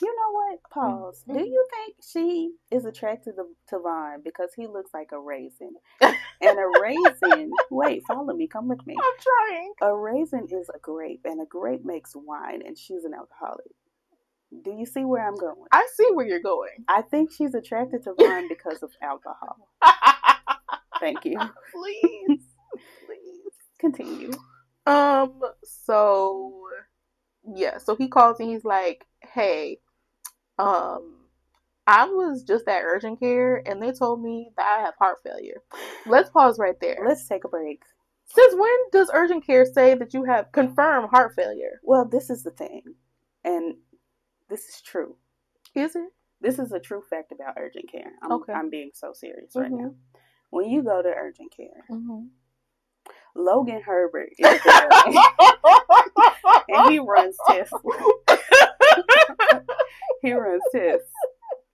you know what? Pause. Do you think she is attracted to Vaughn because he looks like a raisin? And a raisin, wait, follow me, come with me. I'm trying. A raisin is a grape, and a grape makes wine, and she's an alcoholic. Do you see where I'm going? I see where you're going. I think she's attracted to Vaughn because of alcohol. Thank you. Please. Continue. So yeah, so he calls and he's like, "Hey, I was just at urgent care and they told me that I have heart failure." Let's pause right there. Let's take a break. Since when does urgent care say that you have confirmed heart failure? Well, this is the thing, and this is true. Is it? This is a true fact about urgent care. I'm being so serious right now. When you go to urgent care, Logan Herbert is there, and he runs tests. He runs tests,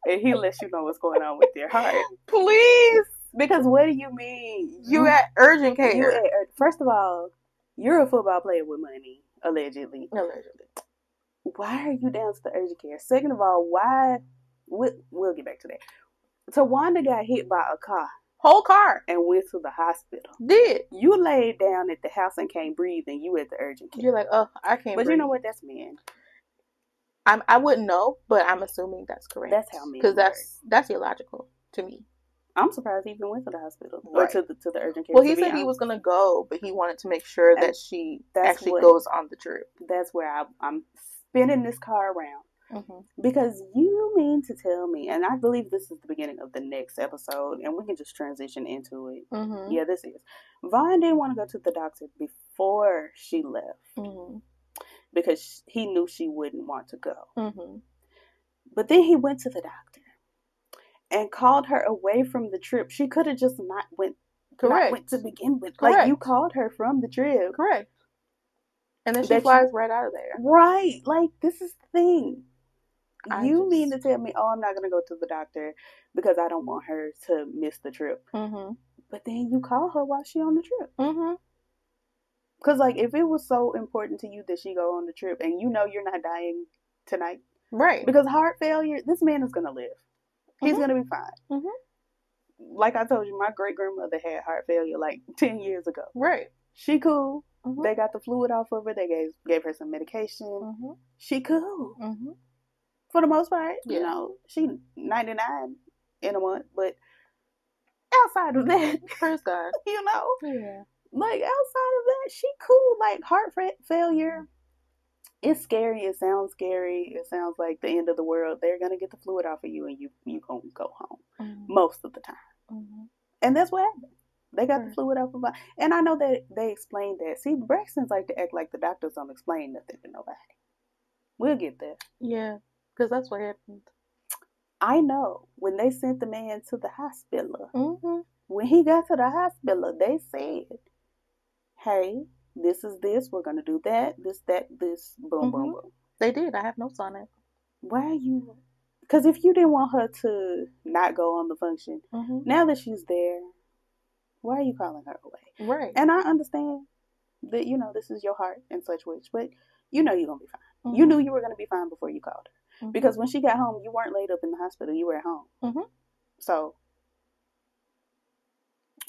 and he lets you know what's going on with your heart. Please. Because what do you mean? You at urgent care. First of all, you're a football player with money, allegedly. Why are you down to the urgent care? Second of all, why? We'll get back to that. Tawanda got hit by a car. Whole car. And went to the hospital. Did. You laid down at the house and can't breathe, and you at the urgent care. You're like, oh, I can't breathe. But you know what? That's men. I wouldn't know, but I'm assuming that's correct. That's how men. Because that's illogical to me. I'm surprised he even went to the hospital or to the urgent care. Well, he said he was gonna go, but he wanted to make sure that she actually goes on the trip. That's where I'm spinning this car around. Because you mean to tell me, and I believe this is the beginning of the next episode, and we can just transition into it. Yeah, this is. Vaughn didn't want to go to the doctor before she left because he knew she wouldn't want to go. But then he went to the doctor and called her away from the trip. She could have just not went. Correct. Not went to begin with. Correct. Like, you called her from the trip. Correct. And then she flies right out of there. Right. Like, this is the thing. You mean to tell me, oh, I'm not going to go to the doctor because I don't want her to miss the trip. But then you call her while she's on the trip. Because, like, if it was so important to you that she go on the trip and you know you're not dying tonight. Right. Because heart failure, this man is going to live. He's going to be fine. Like I told you, my great-grandmother had heart failure like 10 years ago. Right. She cool. They got the fluid off of her. They gave her some medication. She cool. For the most part, you know, she 99 in a month, but outside of that, praise God, you know, like outside of that, she cool. Like heart failure, it's scary. It sounds scary. It sounds like the end of the world. They're gonna get the fluid off of you, and you gonna go home most of the time. And that's what happened. They got the fluid off of her, and I know that they explained that. See, Braxtons like to act like the doctors don't explain nothing to nobody. We'll get there. Yeah. Because that's what happened. I know. When they sent the man to the hospital, when he got to the hospital, they said, hey, this is this. We're going to do that. This, that, this. Boom, boom, boom. They did. I have notes on it. Why are you? Because if you didn't want her to not go on the function, now that she's there, why are you calling her away? Right. And I understand that, you know, this is your heart and such which, but you know you're going to be fine. You knew you were going to be fine before you called her. Because when she got home, you weren't laid up in the hospital. You were at home. So,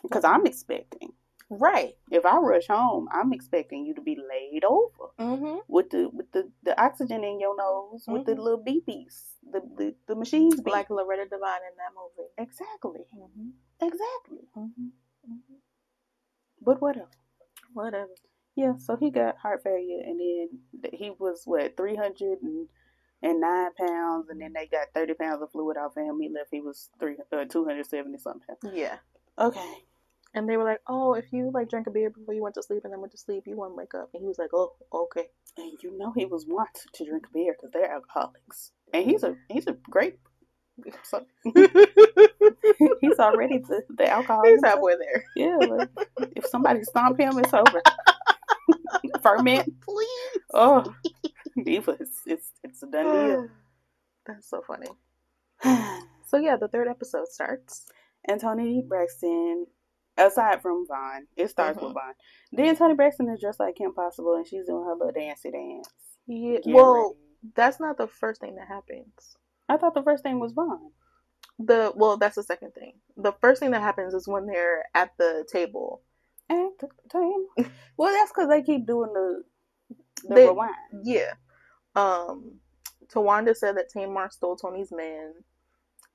because I'm expecting. Right. If I rush home, I'm expecting you to be laid over. With the oxygen in your nose, with the little beepies. The machines beep. Like Loretta Devine in that movie. Exactly. Exactly. But whatever. Whatever. Yeah, so he got heart failure, and then he was, 300 and and 9 pounds, and then they got 30 pounds of fluid off of him. He left. He was 270 something. Yeah. Okay. And they were like, "Oh, if you like drank a beer before you went to sleep and then went to sleep, you won't wake up." And he was like, "Oh, okay." And you know he was wont to drink beer because they're alcoholics, and he's a great. So, he's already the alcohol. He's halfway there. Yeah, like, if somebody stomp him, it's over. Ferment, please. Oh, Diva, it's a done deal. That's so funny. So yeah, the third episode starts, and Toni Braxton, aside from Vaughn, it starts with Vaun. Then Toni Braxton is dressed like Kim Possible, and she's doing her little dancey dance. Yeah, well, that's not the first thing that happens. I thought the first thing was Vaughn. That's the second thing. The first thing that happens is when they're at the table. At the table. Well, that's because they keep doing the rewind. Yeah. Tawanda said that Tamar stole Tony's man,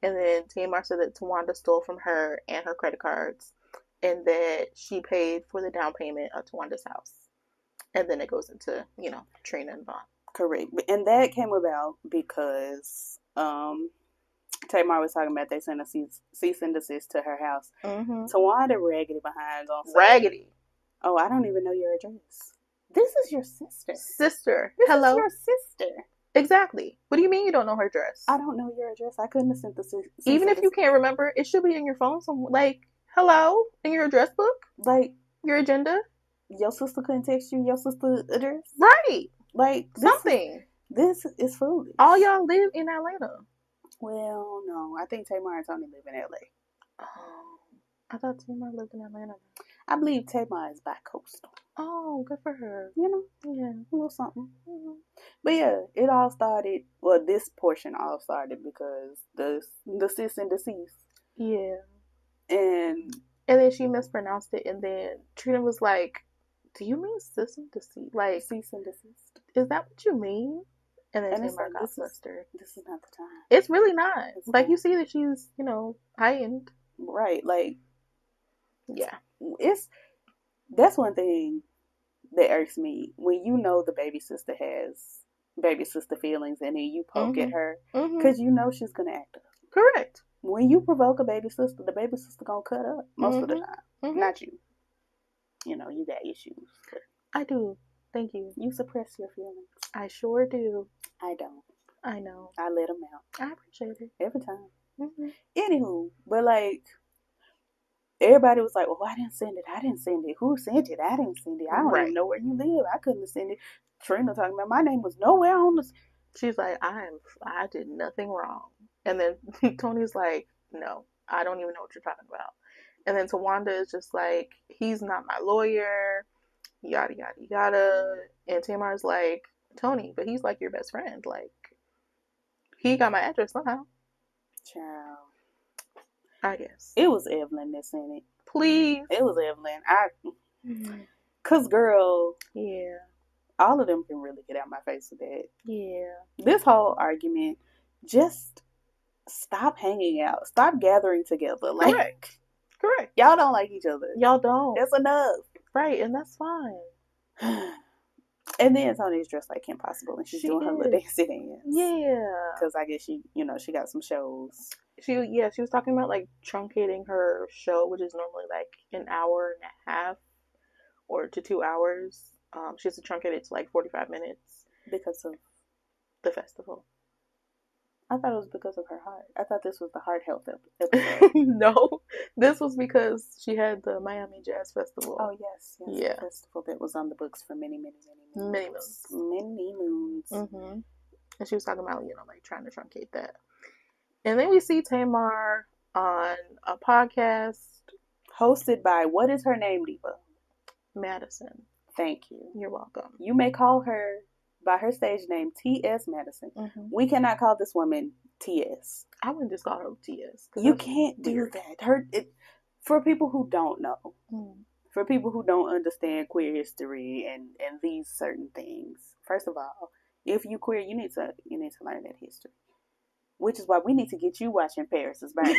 and then Tamar said that Tawanda stole from her and her credit cards, and that she paid for the down payment of Tawanda's house. And then it goes into, Trina and Vaughn. Correct. And that came about because Tamar was talking about they sent a cease and desist to her house. Mm-hmm. Tawanda Raggedy behind gonna say, Raggedy. "Oh, I don't even know your address. This is your sister. This Hello? Is your sister. Exactly. What do you mean you don't know her address? I don't know your address. I couldn't have sent the cease. Even if you can't remember, it should be in your phone. Hello? In your address book? Like, your agenda? Your sister couldn't text you your sister's address? Right. Like, something. This is foolish. All y'all live in Atlanta. Well, no. I think Tamar and Toni live in LA. Oh. I thought Tamar lived in Atlanta. I believe Tamar is bi-coastal. Oh, good for her. Yeah, a little something. Mm-hmm. But yeah, it all started, this portion all started because the cease and desist. Yeah. And then she mispronounced it, and then Trina was like, "Do you mean cease and desist? Like, cease and desist? Is that what you mean?" And then Tamar got flustered. This is not the time. It's really not. Like, you see that she's, heightened. Right, like, yeah. That's one thing that irks me. When you know the baby sister has baby sister feelings and then you poke at her because you know she's going to act up. Correct. When you provoke a baby sister, the baby sister going to cut up most of the time. Not you. You got issues. I do. Thank you. You suppress your feelings. I sure do. I don't. I know. I let them out. I appreciate it. Every time. Mm-hmm. Anywho, but like, everybody was like, "Well, I didn't send it. I didn't send it. Who sent it? I didn't send it. I don't even know where you live. I couldn't have sent it." Trina talking about my name was nowhere on the. She's like, I did nothing wrong. And then Tony's like, "No, I don't even know what you're talking about." And then Tawanda is just like, "He's not my lawyer, yada yada yada." And Tamar's like, "Tony, but he's like your best friend. Like, he got my address somehow." Child. I guess. It was Evelyn that sent it. Please. It was Evelyn. Cause girl. Yeah. All of them can really get out my face with that. Yeah. This whole argument, just stop hanging out. Stop gathering together. Like, Correct. Y'all don't like each other. Y'all don't. That's enough. Right, and that's fine. And then Toni's dressed like Kim Possible, and she's doing her little dancey dance. Yeah. Because I guess she got some shows. She was talking about like truncating her show, which is normally like an hour and a half or to 2 hours. She has to truncate it to like 45 minutes because of the festival. I thought it was because of her heart. I thought this was the heart health episode. No, this was because she had the Miami Jazz Festival. Oh yes, yeah. The festival that was on the books for many moons. Mm-hmm. And she was talking about like trying to truncate that. And then we see Tamar on a podcast hosted by, what is her name, Diva? Madison. Thank you. You're welcome. You may call her by her stage name, T.S. Madison. Mm-hmm. We cannot call this woman T.S. I wouldn't just call her T.S. You can't do that. For people who don't know, for people who don't understand queer history and these certain things, first of all, if you queer, you need to learn that history. Which is why we need to get you watching Paris is Burning.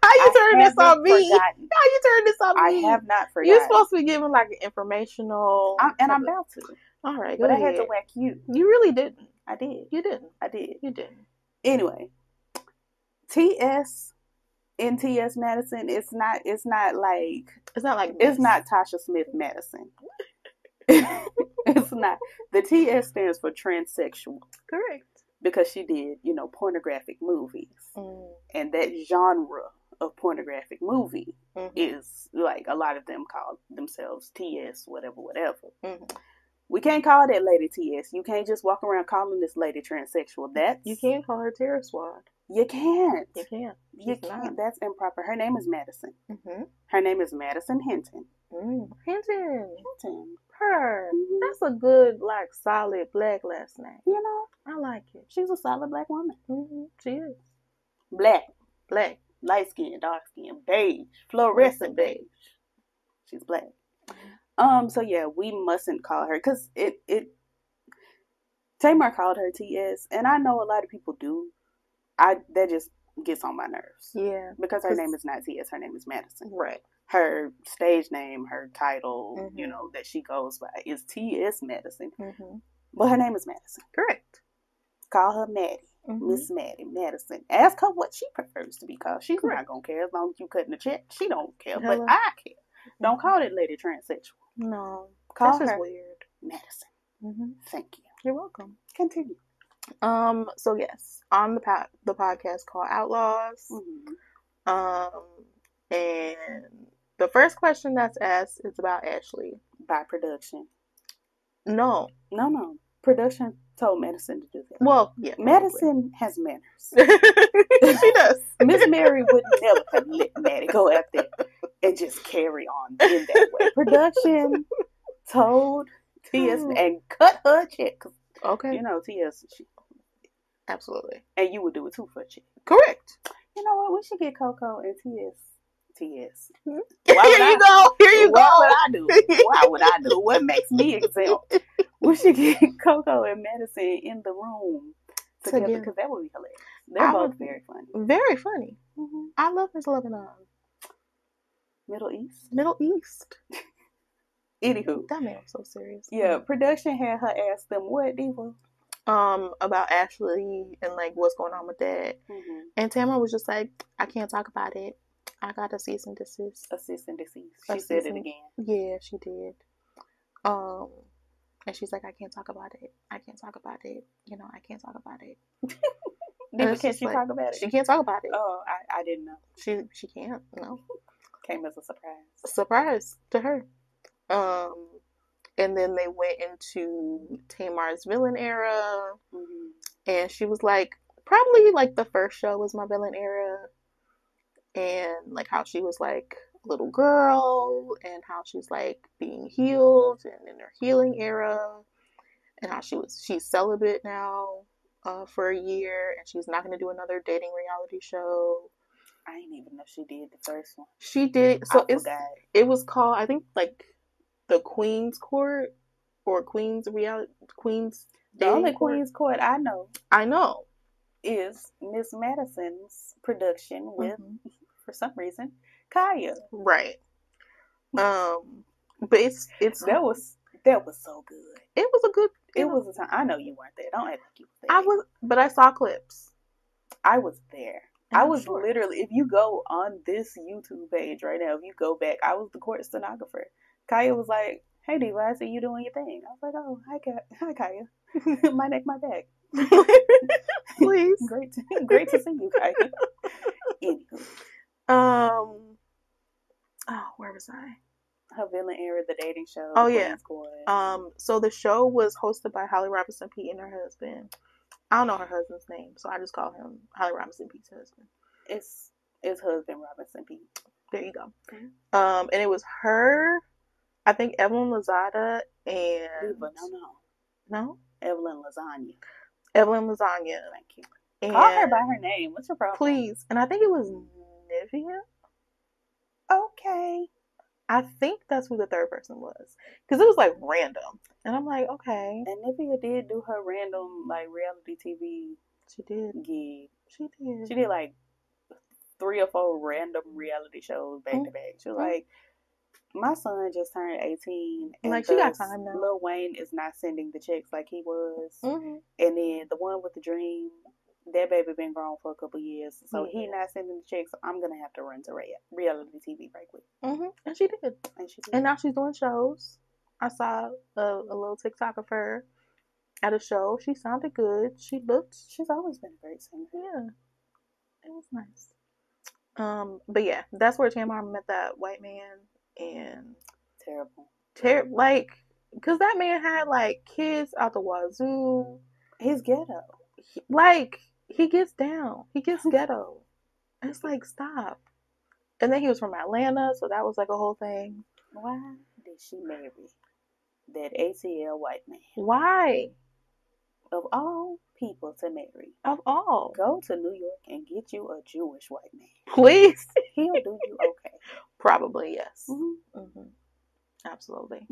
How you turn this on me? Forgotten. How you turn this on me? I have not forgotten. You're supposed to be giving like an informational. I'm about to. All right, but ahead. I had to whack you. You really didn't. I did. You didn't. I did. You didn't. Anyway, T.S. in T.S. Madison, it's not like it's not Tasha Smith Madison. It's not. The T.S. stands for transsexual. Correct. Because she did, pornographic movies. And that genre of pornographic movie is like a lot of them call themselves T.S. whatever. We can't call that lady T.S. You can't just walk around calling this lady transsexual. You can't call her Terror Squad. You can't. You can't. You can't. That's improper. Her name is Madison. Her name is Madison Hinton. Hinton. Her. That's a good, like, solid black last name. I like it. She's a solid black woman. She is. Black. Black. Light skin, dark skin, beige, fluorescent beige. She's black. So yeah, we mustn't call her, because Tamar called her T.S., and I know a lot of people do. That just gets on my nerves. Yeah. Because her name is not T.S., her name is Madison. Right. Her stage name, her title, that she goes by is T.S. Madison. But her name is Madison. Correct. Call her Maddie. Miss Maddie Madison. Ask her what she prefers to be called. She's not going to care as long as you cutting the check. She don't care. Hello. But I care. Don't call that lady transsexual. No. Call her weird. Madison. Thank you. You're welcome. Continue. So yes, on the podcast called Outlaws. And the first question that's asked is about Ashley. By production. No. Production told Madison to do that. Well, yeah. Madison has manners. She does. Miss Mary would never have let Maddie go out there and just carry on in that way. Production told T.S. and cut her check. Okay. T.S. Absolutely. And you would do it too for a check. Correct. You know what? We should get Coco and T.S. Here you go. Why would I do? What makes me exempt? We should get Coco and Madison in the room together, because that would be hilarious. They're both very funny. Very funny. I love Miss Lebanon. Middle East. Anywho. That man was so serious. Yeah, production had her ask them what, Diva? About Ashley and like what's going on with that. And Tamara was just like, I can't talk about it. I got a cease and desist. She said it again. Yeah, she did. And she's like, I can't talk about it. I can't talk about it. I can't talk about it. Can she talk about it? She can't talk about it. Oh, I didn't know. She can't. No. Came as a surprise. Surprise to her. And then they went into Tamar's villain era. And she was like, probably like the first show was my villain era. And like how she was like a little girl, and how she's like being healed and in her healing era, and how she's celibate now for a year, and she's not going to do another dating reality show. I didn't even know she did the first one. She did. So it was called, I think, like the Queen's Court or Queen's Reality Queen's. The only Queen's Court I know is Miss Madison's production with, for some reason, Kaya. Right. But it's that was so good. It was a good. It was a time. I know you weren't there. Don't act like you were there. I was, but I saw clips. I was there. I was literally. If you go on this YouTube page right now, if you go back, I was the court stenographer. Kaya was like, "Hey, Diva, I see you doing your thing." I was like, "Oh, hi, Kaya. My neck, my back." Please. Great to see you, Kaya. Anywho. Where was I? Her villain era, the dating show. Oh yeah. So the show was hosted by Holly Robinson Peete and her husband. I don't know her husband's name, so I just call him Holly Robinson Peete's husband. It's husband Robinson Peete. There you go. And it was her, I think Evelyn Lozada and no, Evelyn Lasagna. Thank you. And call her by her name. What's your problem? Please. And I think it was Nivea. Okay. I think that's who the third person was. Because it was like random. And I'm like, okay. And Nivea did do her random like reality TV. She did. Gig. She did. She did like 3 or 4 random reality shows back to back. She was like My son just turned 18, and like she got time now. Lil Wayne is not sending the checks like he was. Mm-hmm. And then the one with the dream, that baby been grown for a couple years, so he not sending the checks. So I'm gonna have to run to reality TV right quick. Mm-hmm. And she did. And now she's doing shows. I saw a little TikTok of her at a show. She sounded good. She's always been a great singer. Yeah, it was nice. But yeah, that's where Tamar met that white man, and terrible. Like, cause that man had like kids out the wazoo. He's ghetto. He gets down. He gets ghetto. It's like, stop. And then he was from Atlanta, so that was like a whole thing. Why did she marry that ATL white man? Why? Of all people to marry. Of all. Go to New York and get you a Jewish white man. Please. He'll do you okay. Probably, yes. Mm-hmm. Mm-hmm. Absolutely.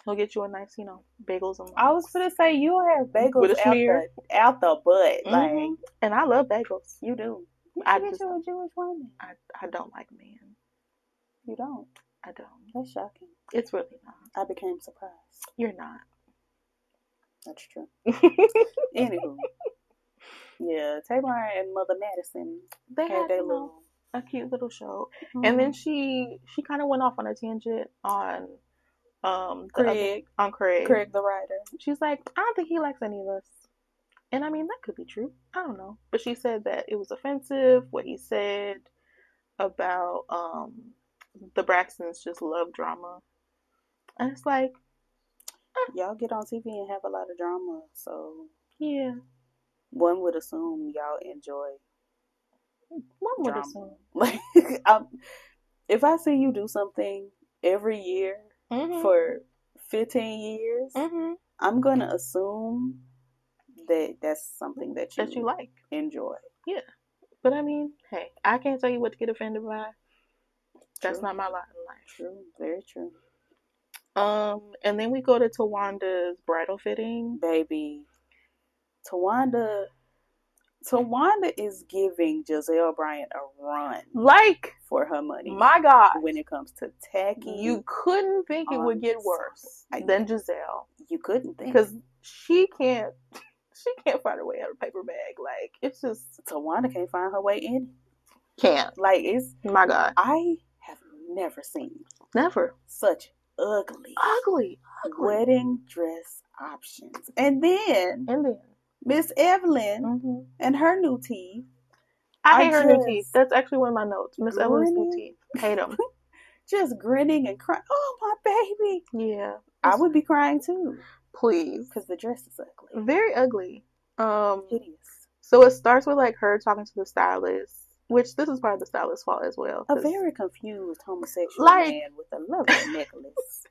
He'll get you a nice, bagels and. I was gonna say you'll have bagels out the butt, mm-hmm. like. And I love bagels. You do. I get you a Jewish woman. I don't like men. You don't. I don't. That's shocking. It's really not. I became surprised. You're not. That's true. Anywho, yeah, Tamar and Mother Madison they had their a cute little show, and then she kind of went off on a tangent on Craig the writer. She's like, I don't think he likes any of us, and I mean that could be true. I don't know, but she said that it was offensive what he said about the Braxtons just love drama, and it's like. Y'all get on TV and have a lot of drama, so yeah. One would assume y'all enjoy. One would assume. Like, if I see you do something every year for 15 years, I'm gonna assume that that's something that you like, enjoy. Yeah, but I mean, hey, I can't tell you what to get offended by. That's not my lot in life. True, very true. And then we go to Tawanda's bridal fitting. Baby, Tawanda is giving Giselle Bryant a run. Like, for her money. My God. When it comes to tacky. You couldn't think it would get worse than Giselle. You couldn't think. Because she can't find her way out of a paper bag. Like, it's just. Tawanda can't find her way in. Can't. Like, it's. My God. I have never seen. Never. Such ugly wedding dress options. And then Miss Evelyn and her new teeth. I hate her new teeth. That's actually one of my notes. Miss Evelyn's new teeth. Hate them. Just grinning and crying. Oh, my baby. Yeah. I would be crying too. Please. Because the dress is ugly. Very ugly. Hideous. So it starts with like her talking to the stylist. Which this is part of the stylist's fault as well. A very confused homosexual man with a lovely necklace.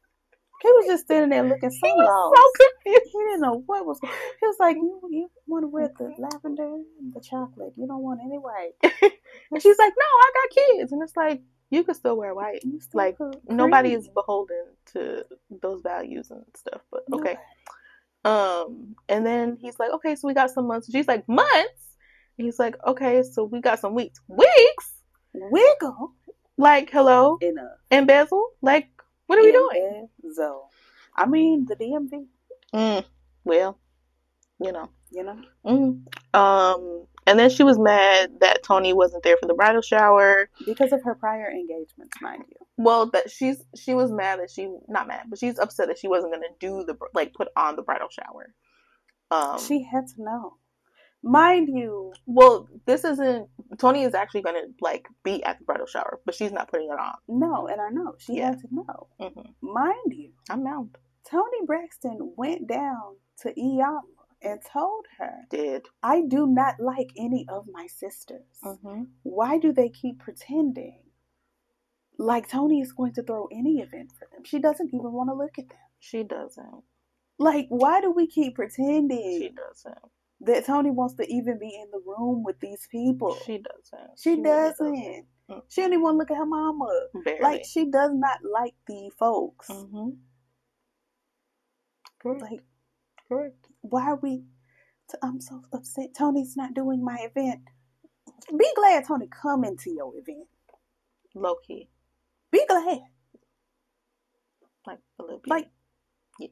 He was just standing there looking so lost. So confused. He didn't know what was. He was like, "You want to wear the lavender and the chocolate? You don't want any white." And she's like, "No, I got kids." And it's like, you can still wear white. Like nobody is beholden to those values and stuff. But okay. And then he's like, "Okay, so we got some months." And she's like, "Months?" He's like, okay, so we got some weeks. Weeks? Wiggle? Like, hello? Enough. Embezzle? Like, what are we doing? Embezzle. I mean, the DMV. Well, and then she was mad that Tony wasn't there for the bridal shower. Because of her prior engagements, mind you. Well, that she was mad that not mad, but she's upset that she wasn't going to put on the bridal shower. She had to know. Mind you, well, Tony is actually going to be at the bridal shower, but she's not putting it on. No, and I know she had to know. Mind you, I'm out. Tony Braxton went down to Iyama and told her, I do not like any of my sisters. Why do they keep pretending like Tony is going to throw any event for them? She doesn't even want to look at them. She doesn't. Like, why do we keep pretending? She doesn't. That Tony wants to even be in the room with these people. She doesn't. She doesn't. She don't even want to look at her mama. Barely. Like, she does not like the folks. Correct. Like, correct. Why are we... I'm so upset. Tony's not doing my event. Be glad Tony coming to your event. Low key. Be glad. Like a little bit. Like, yeah.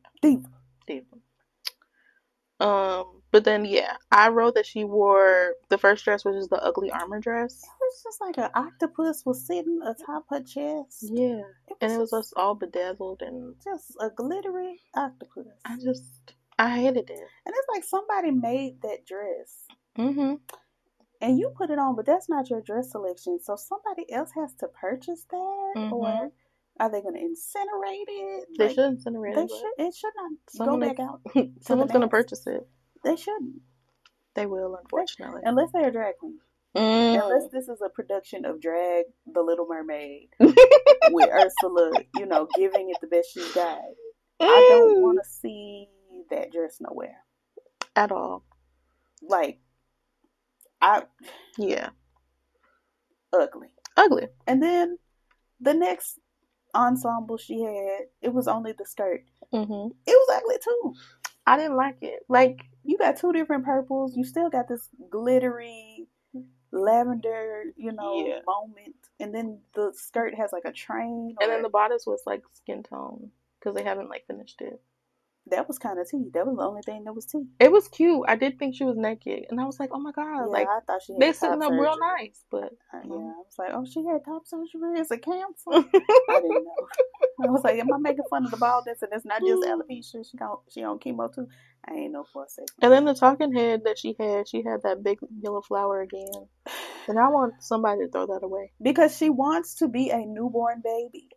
Diva. But then, yeah, I wrote that she wore the first dress, which is the ugly armor dress. It was just like an octopus was sitting atop her chest. Yeah. It was just all bedazzled and just a glittery octopus. I hated it. And it's like somebody made that dress. Mm-hmm. And you put it on, but that's not your dress selection. So somebody else has to purchase that? Mm-hmm. Or are they going to incinerate it? They should incinerate it. It should not go back out. Someone's going to purchase it. They shouldn't. They will, unfortunately. Unless they're a drag queen. Unless this is a production of Drag the Little Mermaid with Ursula, giving it the best she's got. I don't want to see that dress nowhere. At all. Like, yeah. Ugly. And then the next ensemble she had, it was only the skirt. Mm-hmm. It was ugly too. I didn't like it. Like, you got two different purples. You still got this glittery lavender, moment. And then the skirt has like a train. And then the bodice was like skin tone because they haven't like finished it. That was kind of tea. That was the only thing that was tea. It was cute. I did think she was naked, and I was like, "Oh my god!" Yeah, like I thought she had they sitting up real nice, but yeah, I was like, "Oh, she had top surgery as a cancer." I didn't know. I was like, "Am I making fun of the baldness? And it's not just alopecia. She on chemo too." I ain't know for a second. And then the talking head that she had that big yellow flower again, and I want somebody to throw that away because she wants to be a newborn baby.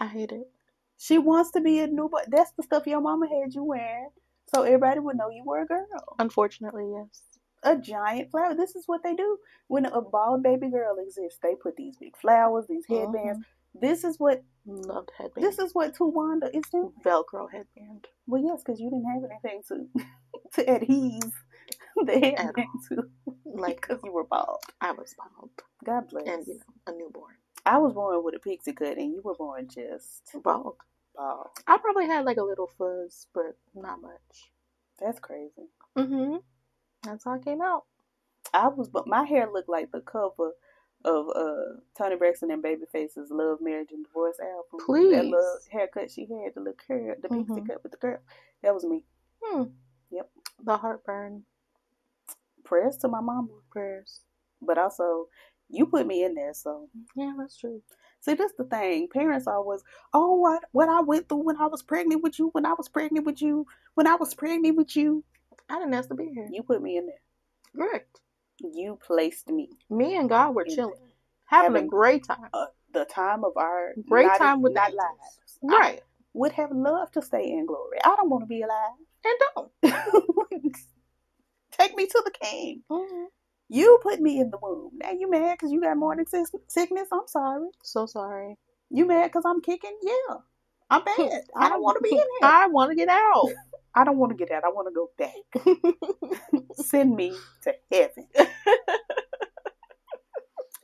I hate it. She wants to be a newborn. That's the stuff your mama had you wearing. So everybody would know you were a girl. Unfortunately, yes. A giant flower. This is what they do when a bald baby girl exists. They put these big flowers, these headbands. This is what loved headband. This is what Tawanda is doing. Velcro headband. Well, yes, because you didn't have anything to adhese the headband to, like because you were bald. I was bald. God bless. And a newborn. I was born with a pixie cut, and you were born just bald. I probably had like a little fuzz, but not much. That's crazy. Mm-hmm. That's how it came out. But my hair looked like the cover of Toni Braxton and Babyface's Love, Marriage, and Divorce album. Please. That little haircut she had, the little curl, the pixie cut with the curl. That was me. Yep. The heartburn. Prayers to my mama. Prayers. But also, you put me in there, so. Yeah, that's true. See, that's the thing. Parents always, what I went through when I was pregnant with you, when I was pregnant with you. I didn't ask to be here. You put me in there. Correct. You placed me. Me and God were chilling. Having a great time. The time of our time with not lives. Right. I would have loved to stay in glory. I don't want to be alive. And don't. Take me to the king. Mm-hmm. You put me in the womb. Now you mad because you got morning sickness? I'm sorry. So sorry. You mad because I'm kicking? Yeah. I'm bad. I don't want to be in here. I want to get out. I don't want to get out. I want to go back. Send me to heaven.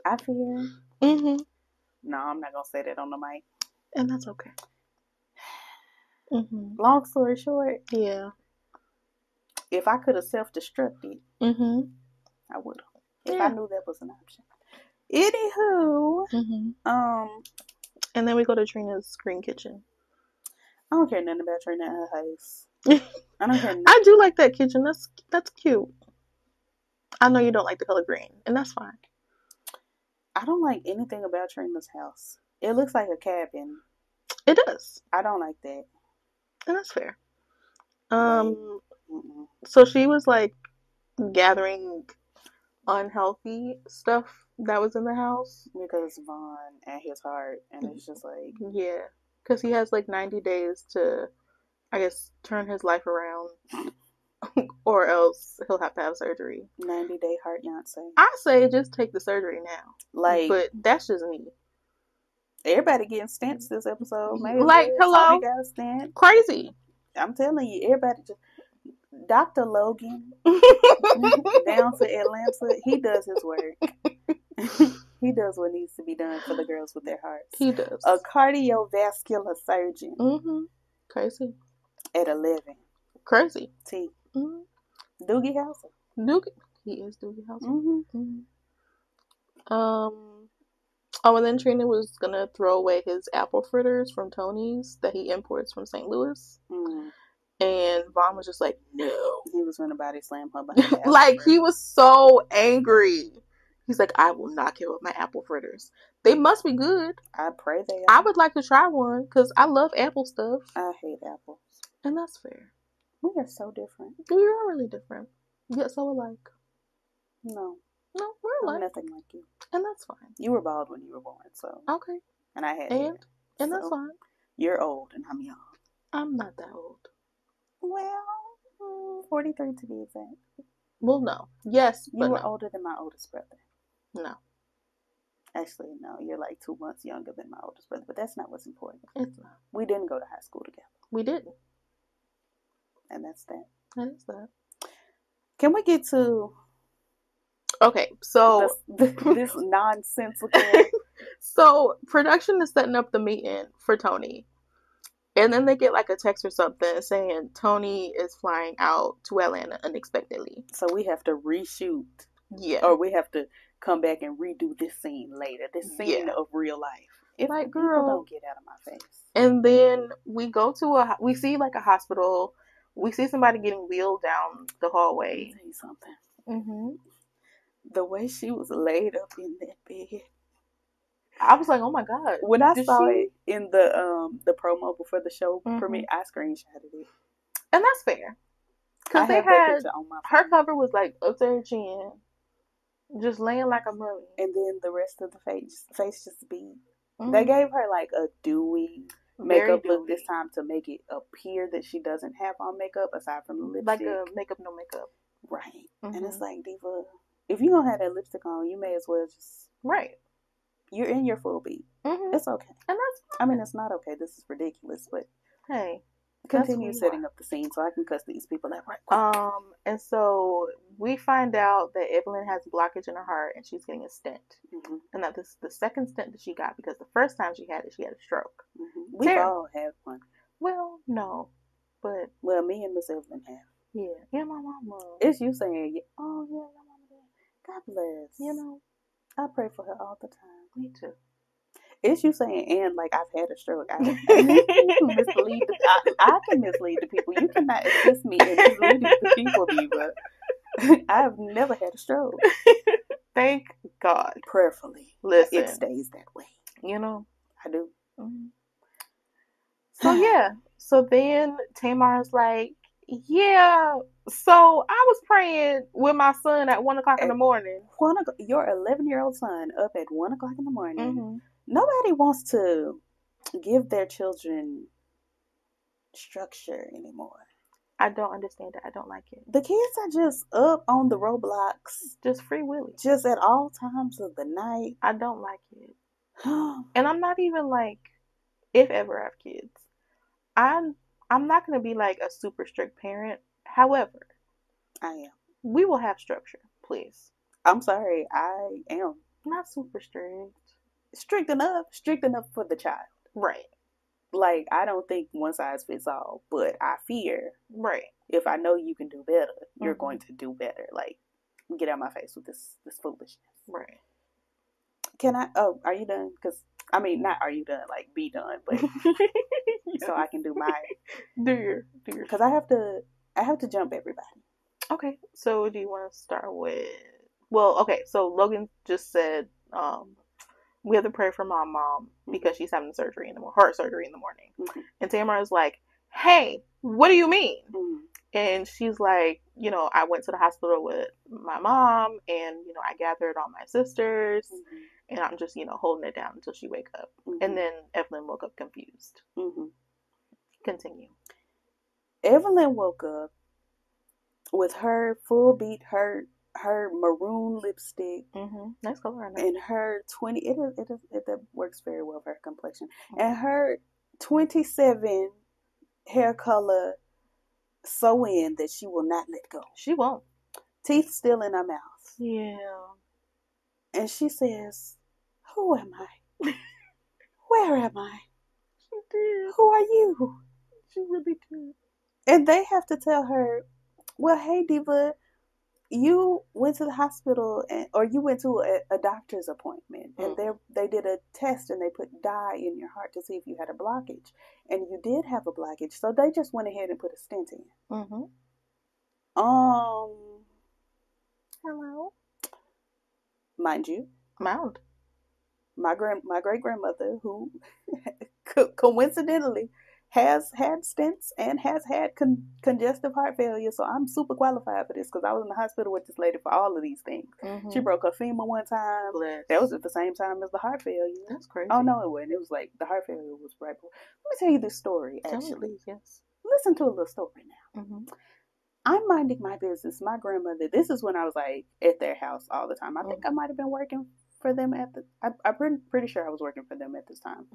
I feel. Mm-hmm. No, I'm not going to say that on the mic. And that's okay. Mm-hmm. Long story short. Yeah. If I could have self-destructed, I would have. If I knew that was an option. Anywho, and then we go to Trina's green kitchen. I don't care nothing about Trina and her house. I don't care nothing. I do like that kitchen. That's cute. I know you don't like the color green, and that's fine. I don't like anything about Trina's house. It looks like a cabin. It does. I don't like that. And that's fair. So she was like gathering unhealthy stuff that was in the house because Vaughn and his heart, and it's just like because he has like 90 days to, I guess, turn his life around, or else he'll have to have surgery. 90-day heart Yonsei. I say just take the surgery now. But that's just me. Everybody getting stents this episode. Maybe hello, got a stent. Crazy. I'm telling you, everybody just. Dr. Logan down to Atlanta, he does his work. He does what needs to be done for the girls with their hearts. He does. A cardiovascular surgeon. Crazy. At 11. Crazy. T. Doogie Howser. Doogie. He is Doogie Howser. Oh, and then Trina was gonna throw away his apple fritters from Tony's that he imports from St. Louis. Mm. And Vaughn was just like, no. He was gonna body slam her behind the Like, he was so angry. He's like, I will not give up my apple fritters. They must be good. I pray they are. I would like to try one because I love apple stuff. I hate apples. And that's fair. We are so different. We are really different. Yet so alike. No, we're alike. I'm nothing like you. And that's fine. You were bald when you were born, so. Okay. And I had hair. And that's fine. You're old and I'm young. I'm not that old. Well, 43 to be exact. Well, no. Yes, but you were no. older than my oldest brother. No. Actually, no. You're like 2 months younger than my oldest brother, but that's not what's important. It's not. We didn't go to high school together. We didn't. And that's that. That is that. Can we get to... Okay, so... this nonsensical... So, production is setting up the meeting for Tony. And then they get like a text or something saying Tony is flying out to Atlanta unexpectedly. So we have to reshoot. Yeah. Or we have to come back and redo this scene later. This scene of real life. If like, people girl, don't get out of my face. And then we go to we see like a hospital. We see somebody getting wheeled down the hallway. Let me tell you something. Mm-hmm. The way she was laid up in that bed. I was like, oh my God. When I saw it in the promo before the show premiere, I screenshotted it. And that's fair. Because they had, her cover was like up to her chin, just laying like a mummy. And then the rest of the face just beat. They gave her like a dewy makeup look this time to make it appear that she doesn't have on makeup aside from the lipstick. Like a makeup, no makeup. Right. And it's like, Diva, if you don't have that lipstick on, you may as well just... Right. You're in your full beat. It's okay. And that's fine. I mean, it's not okay. This is ridiculous, but... Hey. Continue setting up the scene so I can cuss these people out right quick. And so we find out that Evelyn has blockage in her heart and she's getting a stent. And that this is the second stent that she got because the first time she had a stroke. We've all had one. Well, no. But... Well, me and Miss Evelyn have. Yeah. Yeah, my mama. It's you saying, oh, yeah, your mama did. God bless. You know. I pray for her all the time. Me too. It's you saying, and like I've had a stroke. I can mislead the people. You cannot assist me in misleading the people, Diva. I have never had a stroke. Thank God. Prayerfully. Listen. It stays that way. You know? I do. So yeah. So then Tamar's like, yeah. So I was praying with my son at 1 o'clock in the morning. Your 11-year-old son up at 1 o'clock in the morning. Nobody wants to give their children structure anymore. I don't understand it. I don't like it. The kids are just up on the Roblox. Just free willy. Just at all times of the night. I don't like it. And I'm not even like, if ever I have kids, I'm not going to be like a super strict parent. However, I am. We will have structure, please. I'm sorry. I am. Not super strict. Strict enough for the child. Right. Like, I don't think one size fits all, but I fear. Right. If I know you can do better, you're going to do better. Like, get out of my face with this foolishness. Right. Are you done? Because, I mean, not are you done, like, be done, but so I can do my... Do your... Because I have to jump everybody. Okay. So, do you want to start with... Well, okay. So, Logan just said, we have to pray for my mom because she's having heart surgery in the morning. And Tamara is like, hey, what do you mean? And she's like, I went to the hospital with my mom and, I gathered all my sisters and I'm just, holding it down until she wake up. And then Evelyn woke up confused. Continue. Evelyn woke up with her full beat, her maroon lipstick, nice color, I know. and her 20. That works very well for her complexion. And her 27 hair color so in that she will not let go. She won't. Teeth still in her mouth. Yeah. And she says, "Who am I? Where am I? She did. Who are you?" She really did. And they have to tell her, "Well, hey, Diva, you went to the hospital or you went to a doctor's appointment and they did a test and they put dye in your heart to see if you had a blockage, and you did have a blockage, so they just went ahead and put a stent in. Hello. Mind you, Mound. My great grandmother, who coincidentally has had stents and has had congestive heart failure, so I'm super qualified for this because I was in the hospital with this lady for all of these things. She broke her femur one time. Bless. That was at the same time as the heart failure. That's crazy. Oh no, it wasn't. It was like the heart failure was right before. Let me tell you this story. Actually, yes. Listen to a little story now. I'm minding my business. My grandmother. This is when I was like at their house all the time. I think I might have been working for them at the. I'm pretty sure I was working for them at this time.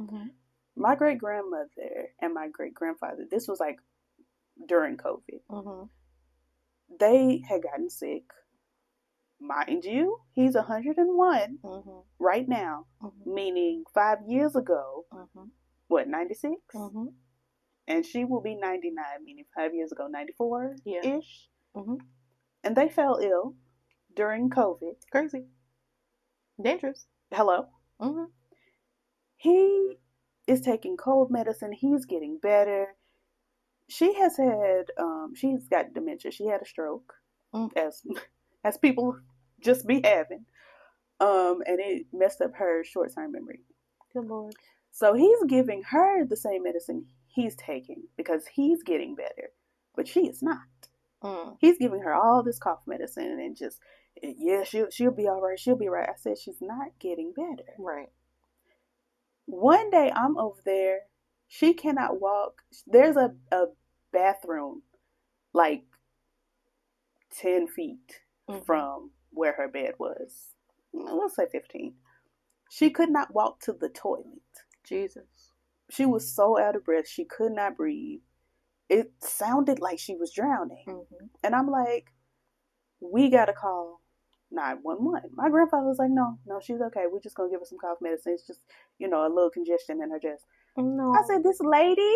My great grandmother and my great grandfather. This was like during COVID. They had gotten sick. Mind you, he's 101 right now, meaning 5 years ago. What, 96? And she will be 99, meaning 5 years ago, 94-ish. And they fell ill during COVID. Crazy. Dangerous. Hello? He is taking cold medicine. He's getting better. She's got dementia. She had a stroke, as people just be having. And it messed up her short-term memory. Good Lord. So he's giving her the same medicine he's taking because he's getting better, but she is not. He's giving her all this cough medicine and just, yeah, she'll be all right. She'll be right. I said, she's not getting better. Right. One day I'm over there. She cannot walk. There's a bathroom like 10 feet from where her bed was. Let's say 15. She could not walk to the toilet. Jesus. She was so out of breath. She could not breathe. It sounded like she was drowning. And I'm like, we got to call 911. My grandfather was like, no, she's okay. We're just going to give her some cough medicine. It's just, a little congestion in her chest. No. I said, this lady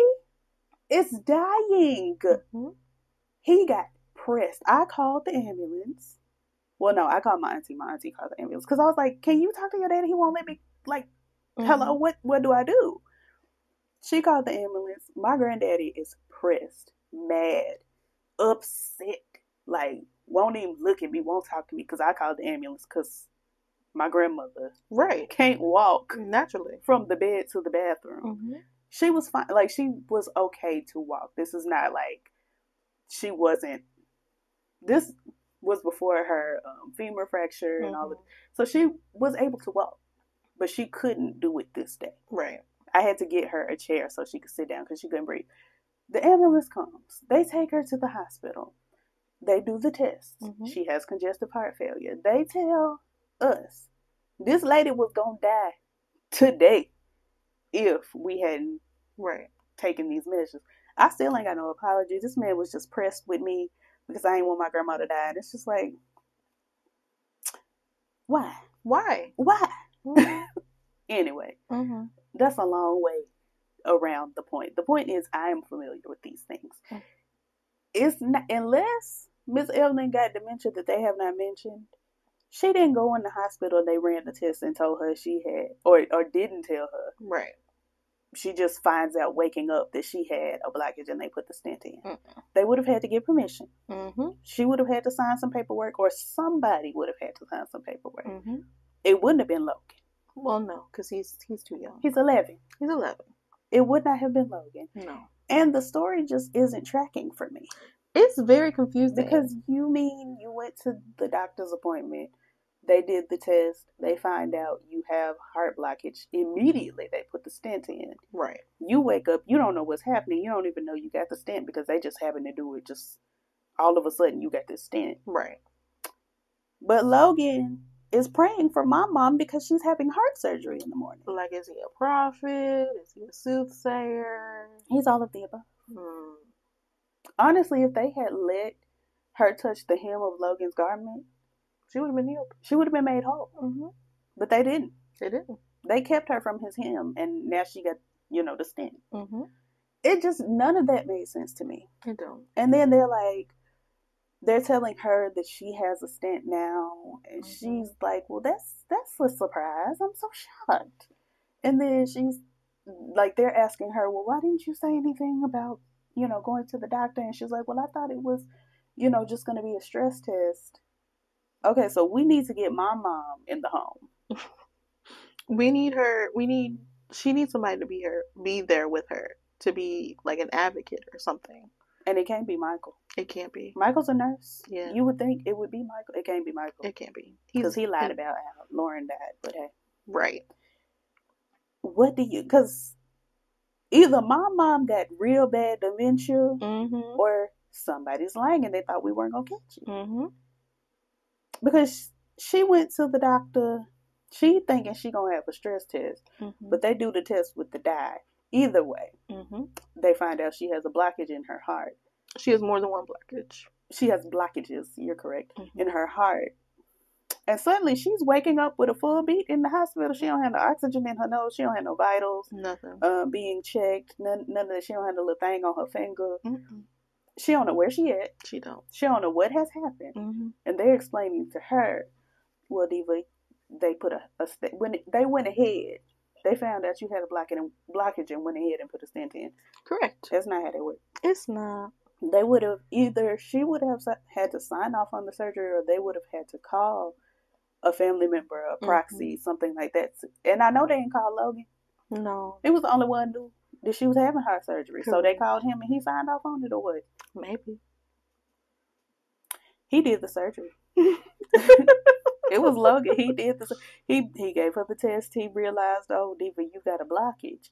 is dying. He got pressed. I called the ambulance. Well, no, I called my auntie. My auntie called the ambulance. Because I was like, can you talk to your daddy? He won't let me, hello, what do I do? She called the ambulance. My granddaddy is pressed, mad, upset. Like, won't even look at me, won't talk to me because I called the ambulance because my grandmother can't walk naturally from the bed to the bathroom. She was fine. Like, she was okay to walk. This is not like she wasn't. This was before her femur fracture and all of it. So she was able to walk, but she couldn't do it this day. Right. I had to get her a chair so she could sit down because she couldn't breathe. The ambulance comes. They take her to the hospital. They do the test. She has congestive heart failure. They tell us this lady was going to die today if we hadn't taken these measures. I still ain't got no apology. This man was just pressed with me because I ain't want my grandma to die. And it's just like, why? Anyway, that's a long way around the point. The point is, I am familiar with these things. It's not, unless Miss Evelyn got dementia that they have not mentioned. She didn't go in the hospital. They ran the test and told her she had, or didn't tell her. Right. She just finds out waking up that she had a blockage and they put the stent in. They would have had to get permission. She would have had to sign some paperwork, or somebody would have had to sign some paperwork. It wouldn't have been Logan. Well, no, because he's too young. He's 11. He's 11. It would not have been Logan. No. And the story just isn't tracking for me. It's very confusing. Because you mean you went to the doctor's appointment, they did the test, they find out you have heart blockage. Immediately they put the stent in. Right. You wake up, you don't know what's happening. You don't even know you got the stent because they just happen to do it just all of a sudden you got this stent. Right. But Logan is praying for my mom because she's having heart surgery in the morning. Like, is he a prophet? Is he a soothsayer? He's all of the above. Honestly, if they had let her touch the hem of Logan's garment, she would have been healed. She would have been made whole. But they didn't. They didn't. They kept her from his hem, and now she got, the stent. It just, none of that made sense to me. It don't. And then they're like, they're telling her that she has a stent now, and she's like, well, that's a surprise. I'm so shocked. And then she's like, they're asking her, well, why didn't you say anything about, going to the doctor? And she's like, well, I thought it was, just going to be a stress test. Okay, so we need to get my mom in the home. She needs somebody to be there with her, to be like an advocate or something. And it can't be Michael. It can't be. Michael's a nurse. Yeah. You would think it would be Michael. It can't be Michael. It can't be. Because he lied about how Lauren died, but hey. Right. Because either my mom got real bad dementia, or somebody's lying and they thought we weren't going to catch it. Because she went to the doctor, she thinking she going to have a stress test, but they do the test with the dye. Either way, they find out she has a blockage in her heart. She has more than one blockage. She has blockages, you're correct, in her heart. And suddenly she's waking up with a full beat in the hospital. She don't have no oxygen in her nose. She don't have no vitals. Nothing. Being checked. None of that. She don't have the little thing on her finger. She don't know where she at. She don't know what has happened. And they're explaining to her, well, Diva, they put when they went ahead, they found out you had a blockage and went ahead and put a stent in. Correct. That's not how they work. It's not. They would have she would have had to sign off on the surgery, or they would have had to call a family member, a proxy, something like that. And I know they didn't call Logan. No. He was the only one who knew that she was having heart surgery. So they called him and he signed off on it, or what? Maybe. He did the surgery. It was Logan. He did he gave her the test. He realized, oh, Diva, you got a blockage.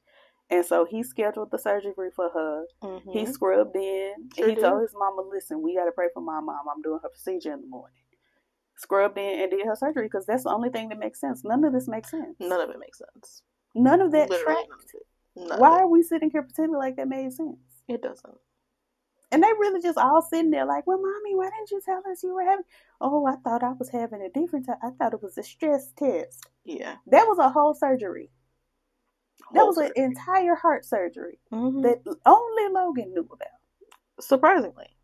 And so he scheduled the surgery for her. He scrubbed in. And he told his mama, listen, we got to pray for my mom. I'm doing her procedure in the morning. Scrubbed in and did her surgery, because that's the only thing that makes sense. None of this makes sense. None of it makes sense. None of that tracked. Why are we sitting here pretending like that made sense? It doesn't. And they really just all sitting there like, well, Mommy, why didn't you tell us you were having... Oh, I thought I was having a different time. I thought it was a stress test. Yeah. That was a whole surgery. That was an entire heart surgery that only Logan knew about. Surprisingly.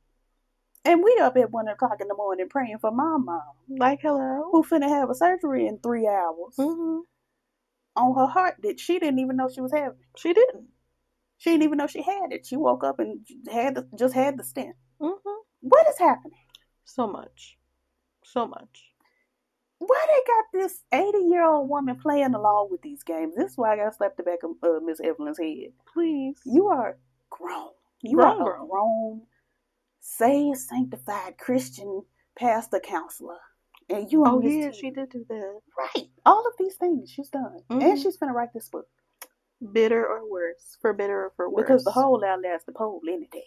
And we up at 1 o'clock in the morning praying for my mom. Like, hello? Who finna have a surgery in 3 hours. On her heart that she didn't even know she was having. She didn't. She didn't even know she had it. She woke up and just had the stent. What is happening? So much. So much. Why they got this 80-year-old woman playing along with these games? This is why I got slapped the back of Miss Evelyn's head. Please. You are grown. You are a grown, saved, sanctified Christian pastor counselor. And you on this TV. She did do that. Right. All of these things she's done. And she's going to write this book. Bitter or worse. For better or for worse. Because the whole outlasts the pole any day.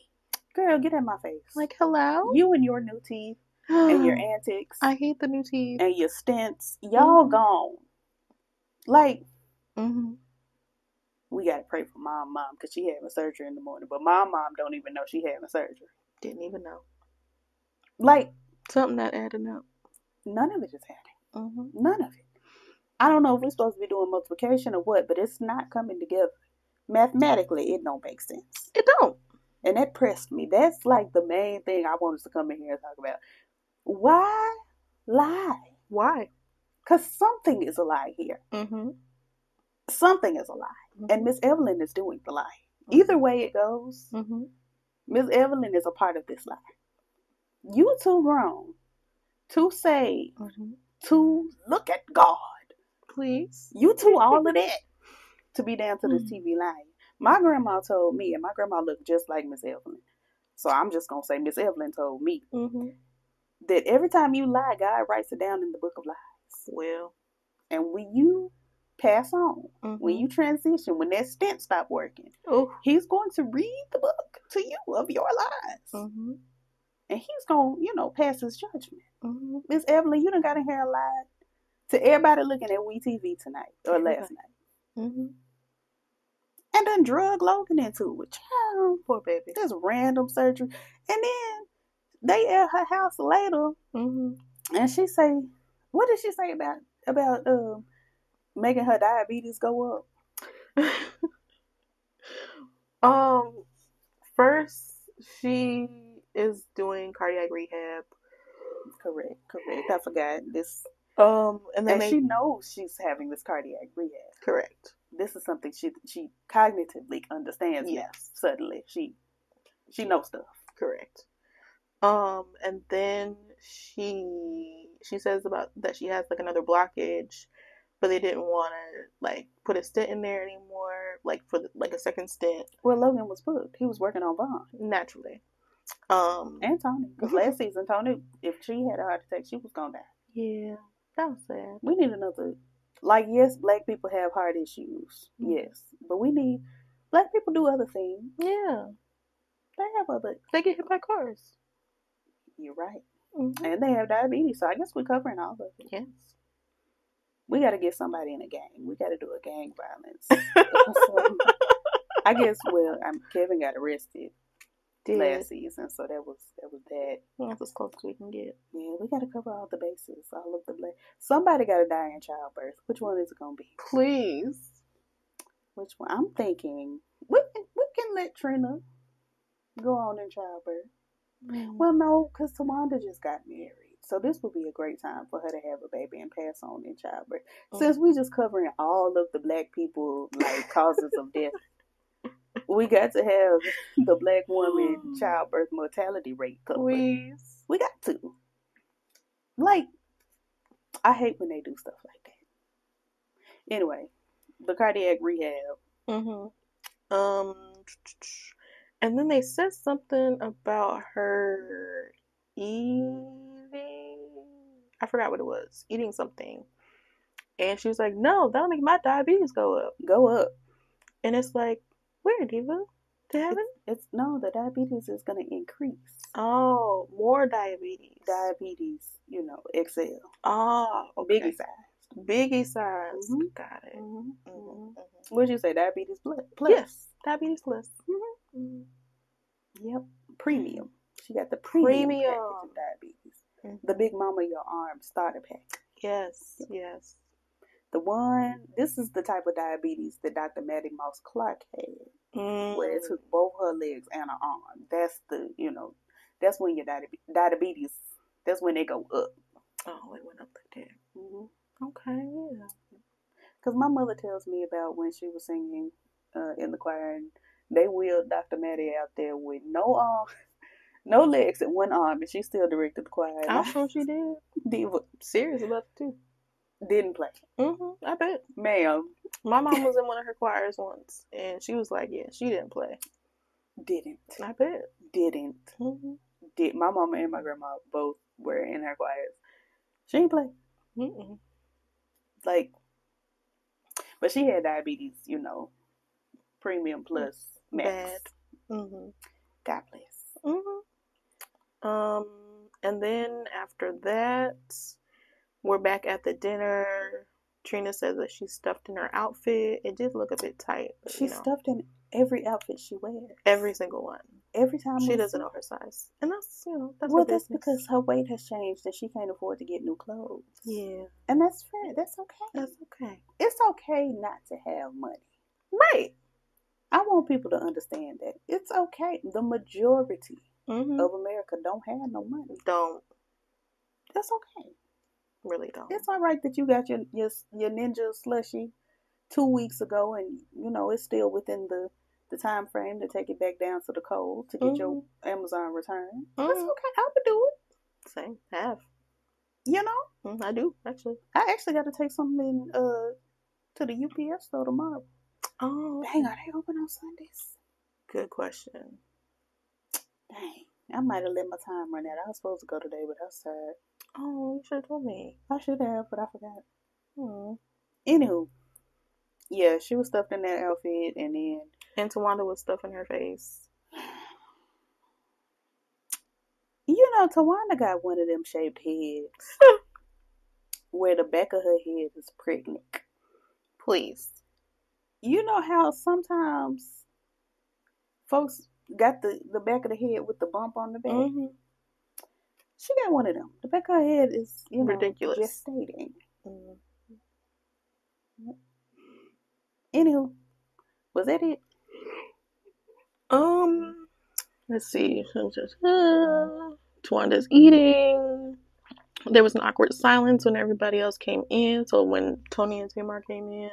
Girl, get in my face. Like, hello? You and your new teeth. And your antics. I hate the new teeth. And your stents. Y'all gone. Like, we got to pray for my mom because she having surgery in the morning. But my mom don't even know she having surgery. Didn't even know. Like, something not adding up. None of it is adding. None of it. I don't know if we're supposed to be doing multiplication or what, but it's not coming together. Mathematically, it don't make sense. It don't. And that pressed me. That's like the main thing I want us to come in here and talk about. Why lie? Why? Because something is a lie here. Something is a lie. And Miss Evelyn is doing the lie. Either way it goes, Miss Evelyn is a part of this lie. You too grown, too saved, to look at God. Please. You too all of that to be down to this TV lying. My grandma told me, and my grandma looked just like Miss Evelyn. So I'm just going to say Miss Evelyn told me that every time you lie, God writes it down in the book of lies. Well. And when you pass on, when you transition, when that stent stop working, he's going to read the book to you of your lies. And he's going to, pass his judgment. Miss Evelyn, you done got in here and lied to everybody looking at WeTV tonight or last night. And then drug Logan into it. Child, poor baby. This random surgery. And then they at her house later. And she say, what did she say about making her diabetes go up? First, she is doing cardiac rehab. Correct. I forgot this. And then she knows she's having this cardiac rehab. Correct. This is something she cognitively understands. Yes. Now. Suddenly, she knows stuff. Correct. And then she says about that she has like another blockage, but they didn't want to like put a stent in there anymore, like for like a second stent. Well, Logan was booked. He was working on Vaughn naturally. And Tony, because last season Tony, if she had a heart attack, she was gonna die. Yeah, that was sad. We need another. Like, yes, black people have heart issues. Yes, but we need black people do other things. Yeah, they get hit by cars. You're right. And they have diabetes, so I guess we're covering all of it. Yes. We got to get somebody in a gang. We got to do a gang violence. So, I guess. Well, Kevin got arrested last season, so that was that. That's as close as we can get. Yeah, we got to cover all the bases, all of the black. Somebody got to die in childbirth. Which one is it gonna be? Please. Which one? I'm thinking we can let Trina go on in childbirth. Well, no, because Tawanda just got married. So this would be a great time for her to have a baby and pass on in childbirth. Since we just covering all of the black people, like, causes of death, we got to have the black woman childbirth mortality rate covered. Please. We got to. Like, I hate when they do stuff like that. Anyway, the cardiac rehab. And then they said something about her eating. I forgot what it was. Eating something. And she was like, no, that'll make my diabetes go up. And it's like, where, Diva? To heaven? No, the diabetes is going to increase. Oh, more diabetes. Diabetes, XL. Oh, okay. Biggie size. Biggie size. Mm-hmm. Got it. What'd you say? Diabetes plus? Yes, diabetes plus. Yep. Premium. She got the premium package of diabetes. The Big Mama Your Arm starter pack. Yes. The one, this is the type of diabetes that Dr. Maddie Moss Clark had, where it took both her legs and her arm. That's that's when your diabetes, that's when they go up. Oh, it went up like that. Okay, yeah. Because my mother tells me about when she was singing in the choir, and they wheeled Dr. Maddie out there with no arm, no legs and one arm, and she still directed the choir. I'm sure she did. Diva. Serious about it too. Didn't play. I bet. Ma'am. My mom was in one of her choirs once, and she was like, yeah, she didn't play. Didn't. I bet. Didn't. Did. My mama and my grandma both were in her choirs. She didn't play. Like, but she had diabetes, premium plus max. God bless. And then after that, we're back at the dinner. Trina says that she's stuffed in her outfit. It did look a bit tight. But, she's stuffed in every outfit she wears. Every single one. Every time she doesn't know her size. And that's, that's well, that's because her weight has changed and she can't afford to get new clothes. Yeah. And that's fair. That's okay. That's okay. It's okay not to have money. Right. I want people to understand that. It's okay. The majority of America don't have no money. Don't. That's okay. Really don't. It's all right that you got your Ninja slushie 2 weeks ago, and it's still within the time frame to take it back down to the cold to get your Amazon return. That's okay. I would do it. Same. Have. I do actually. I actually got to take something to the UPS store tomorrow. Oh, dang! Are they open on Sundays? Good question. Dang, I might have let my time run out. I was supposed to go today, but I was tired. Oh, you should have told me. I should have, but I forgot. Anywho, yeah, she was stuffed in that outfit, and Tawanda was stuffing her face. Tawanda got one of them shaped heads where the back of her head is pregnant. Please. You know how sometimes folks got the back of the head with the bump on the back? She got one of them. The back of her head is, ridiculous. Gestating. Anywho, was that it? Let's see. Twanda's eating. There was an awkward silence when everybody else came in. So when Tony and Tamar came in,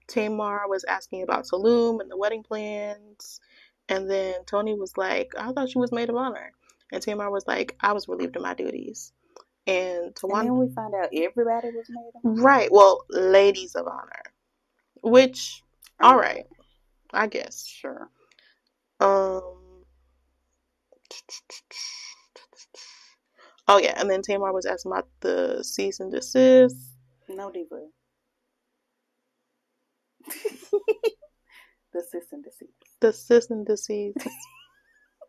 Tamar was asking about Tulum and the wedding plans. And then Tony was like, I thought she was maid of honor. And Tamar was like, I was relieved of my duties. And then we found out everybody was maid of honor. Right. Well, ladies of honor. Which, all right, I guess. Sure. Oh yeah, and then Tamar was asking about the cease and desist. No diva. The cease and desist. The cease and desist.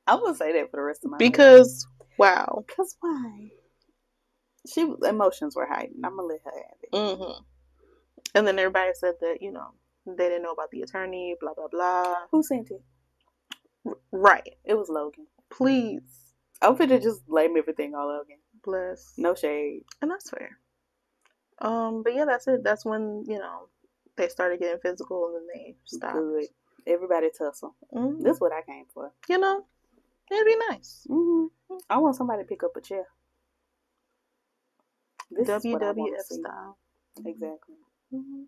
I will say that for the rest of my life. Because wow. Because why? Emotions were heightened. I'm gonna let her have it. Mm-hmm. And then everybody said that they didn't know about the attorney. Blah blah blah. Who sent it? Right. It was Logan. Please. I'm finna just blame everything on Logan. Bless. No shade. And that's fair. But yeah, that's it. That's when, they started getting physical and then they stopped. Good. Everybody tussle. Mm-hmm. This is what I came for. It'd be nice. Mm-hmm. I want somebody to pick up a chair. This WWF style. Exactly. Mm-hmm.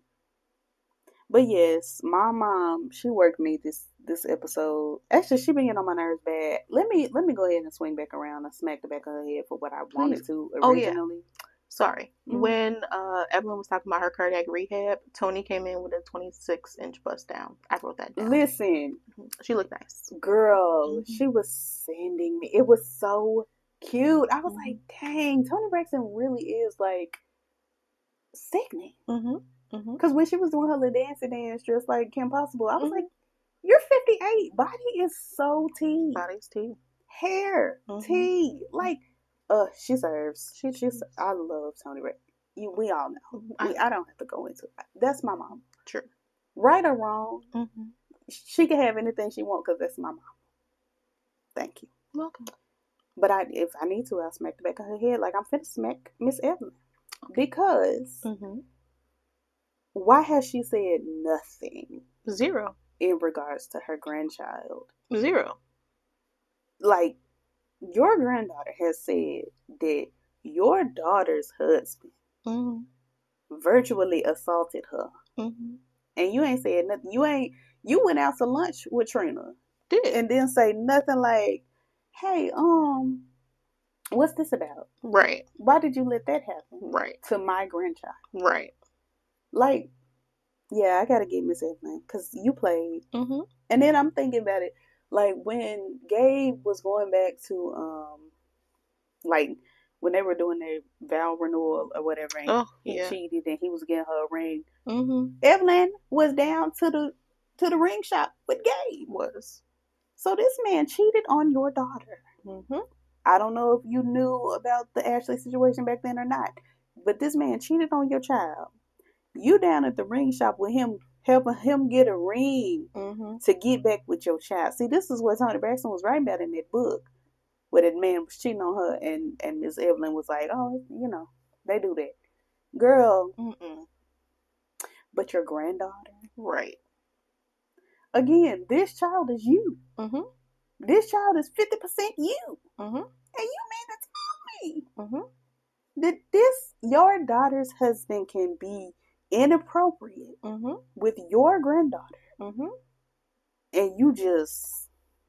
But yes, my mom, she worked me this episode. Actually, she been getting on my nerves bad. Let me go ahead and swing back around and smack the back of her head for what I wanted to originally. Oh, yeah. Sorry. Mm-hmm. When Evelyn was talking about her cardiac rehab, Tony came in with a 26-inch bust down. I wrote that down. Listen. She looked nice. Girl, she was sending me. It was so cute. I was like, dang, Toni Braxton really is like sickening. Because when she was doing her little dancing dance just like Kim Possible, I was like, you're 58. Body is so tea. Body's tea. Hair, tea. Like, she serves. I love Toni Braxton. We all know. I don't have to go into it. That's my mom. True. Right or wrong, she can have anything she wants because that's my mom. Thank you. Welcome. But if I need to, I'll smack the back of her head like I'm finna smack Miss Evelyn. Because why has she said nothing? Zero. In regards to her grandchild. Zero. Like, your granddaughter has said that your daughter's husband virtually assaulted her. And you ain't said nothing. You went out to lunch with Trina. Did. And then say nothing like, hey, what's this about? Right. Why did you let that happen? Right. To my grandchild. Right. Like, yeah, I gotta get Miss Evelyn because you played. And then I'm thinking about it, like when Gabe was going back to, like when they were doing their vow renewal or whatever, and he cheated and he was getting her a ring. Evelyn was down to the ring shop with Gabe. So this man cheated on your daughter. I don't know if you knew about the Ashley situation back then or not, but this man cheated on your child. You down at the ring shop with him, helping him get a ring to get back with your child. See, this is what Toni Braxton was writing about in that book, where that man was cheating on her, and Miss Evelyn was like, oh, they do that. Girl, but your granddaughter. Right. Again, this child is you. This child is 50% you. And you made it tell me that your daughter's husband can be inappropriate with your granddaughter. And you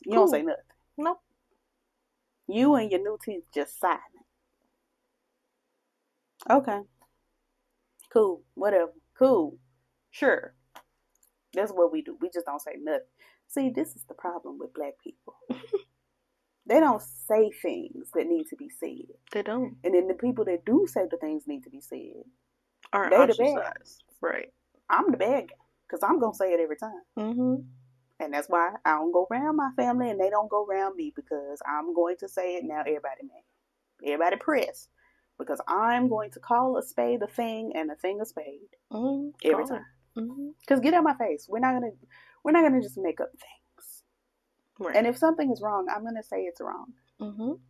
don't say nothing. Nope. You and your new teeth just silent. Okay. Cool. Whatever. Cool. Sure. That's what we do. We just don't say nothing. See, this is the problem with black people. They don't say things that need to be said. They don't. And then the people that do say the things need to be said are they the bad guys. Right. I'm the bad guy because I'm going to say it every time. And that's why I don't go around my family and they don't go around me, because I'm going to say it now. Everybody mad. Everybody pressed. Because I'm going to call a spade a thing and a thing a spade. Every time. Because get out my face. We're not gonna just make up things. Right. And if something is wrong, I'm gonna say it's wrong.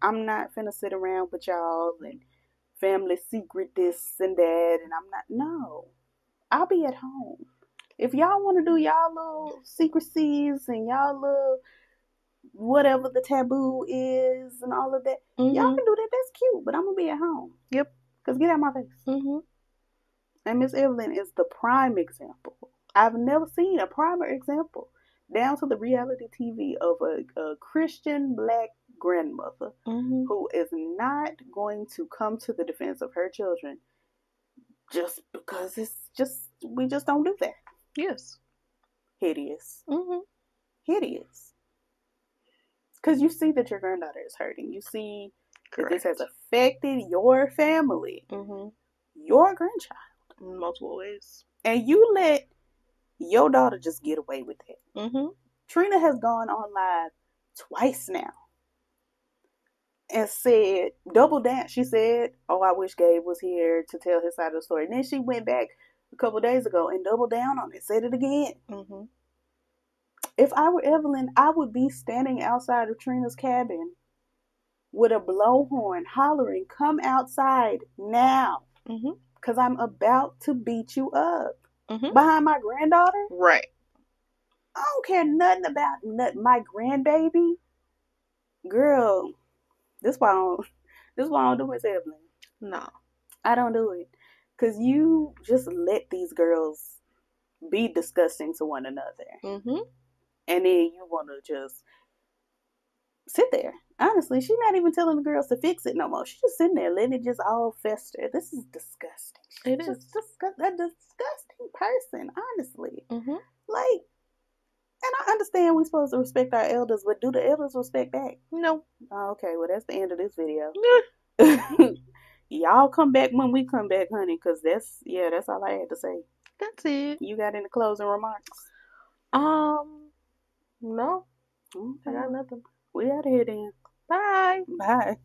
I'm not finna sit around with y'all and family secret this and that, and I'm not. No, I'll be at home. If y'all want to do y'all little secrecies and y'all little whatever the taboo is and all of that. Y'all can do that. That's cute, but I'm gonna be at home. Yep. Cause get out my face. And Miss Evelyn is the prime example. I've never seen a primer example, down to the reality TV of a Christian black grandmother who is not going to come to the defense of her children just because we just don't do that. Yes. Hideous. Hideous. Because you see that your granddaughter is hurting. You see that this has affected your family, your grandchild, in multiple ways. And you let your daughter just get away with it. Trina has gone on live twice now and said, double down. She said, oh, I wish Gabe was here to tell his side of the story. And then she went back a couple days ago and doubled down on it, said it again. If I were Evelyn, I would be standing outside of Trina's cabin with a blowhorn hollering, come outside now. Because I'm about to beat you up. Behind my granddaughter? Right. I don't care nothing about my grandbaby. Girl, this is why I don't do Miss Evelyn. No. I don't do it. Because you just let these girls be disgusting to one another. And then you want to just sit there. Honestly, she's not even telling the girls to fix it no more. She's just sitting there letting it just all fester. This is disgusting. It is. A disgusting person, honestly. Like, and I understand we're supposed to respect our elders, but do the elders respect back? No. Oh, okay, well, that's the end of this video. Y'all come back when we come back, honey, because that's all I had to say. That's it. You got any closing remarks? No. Okay. I got nothing. We out of here then. Bye. Bye.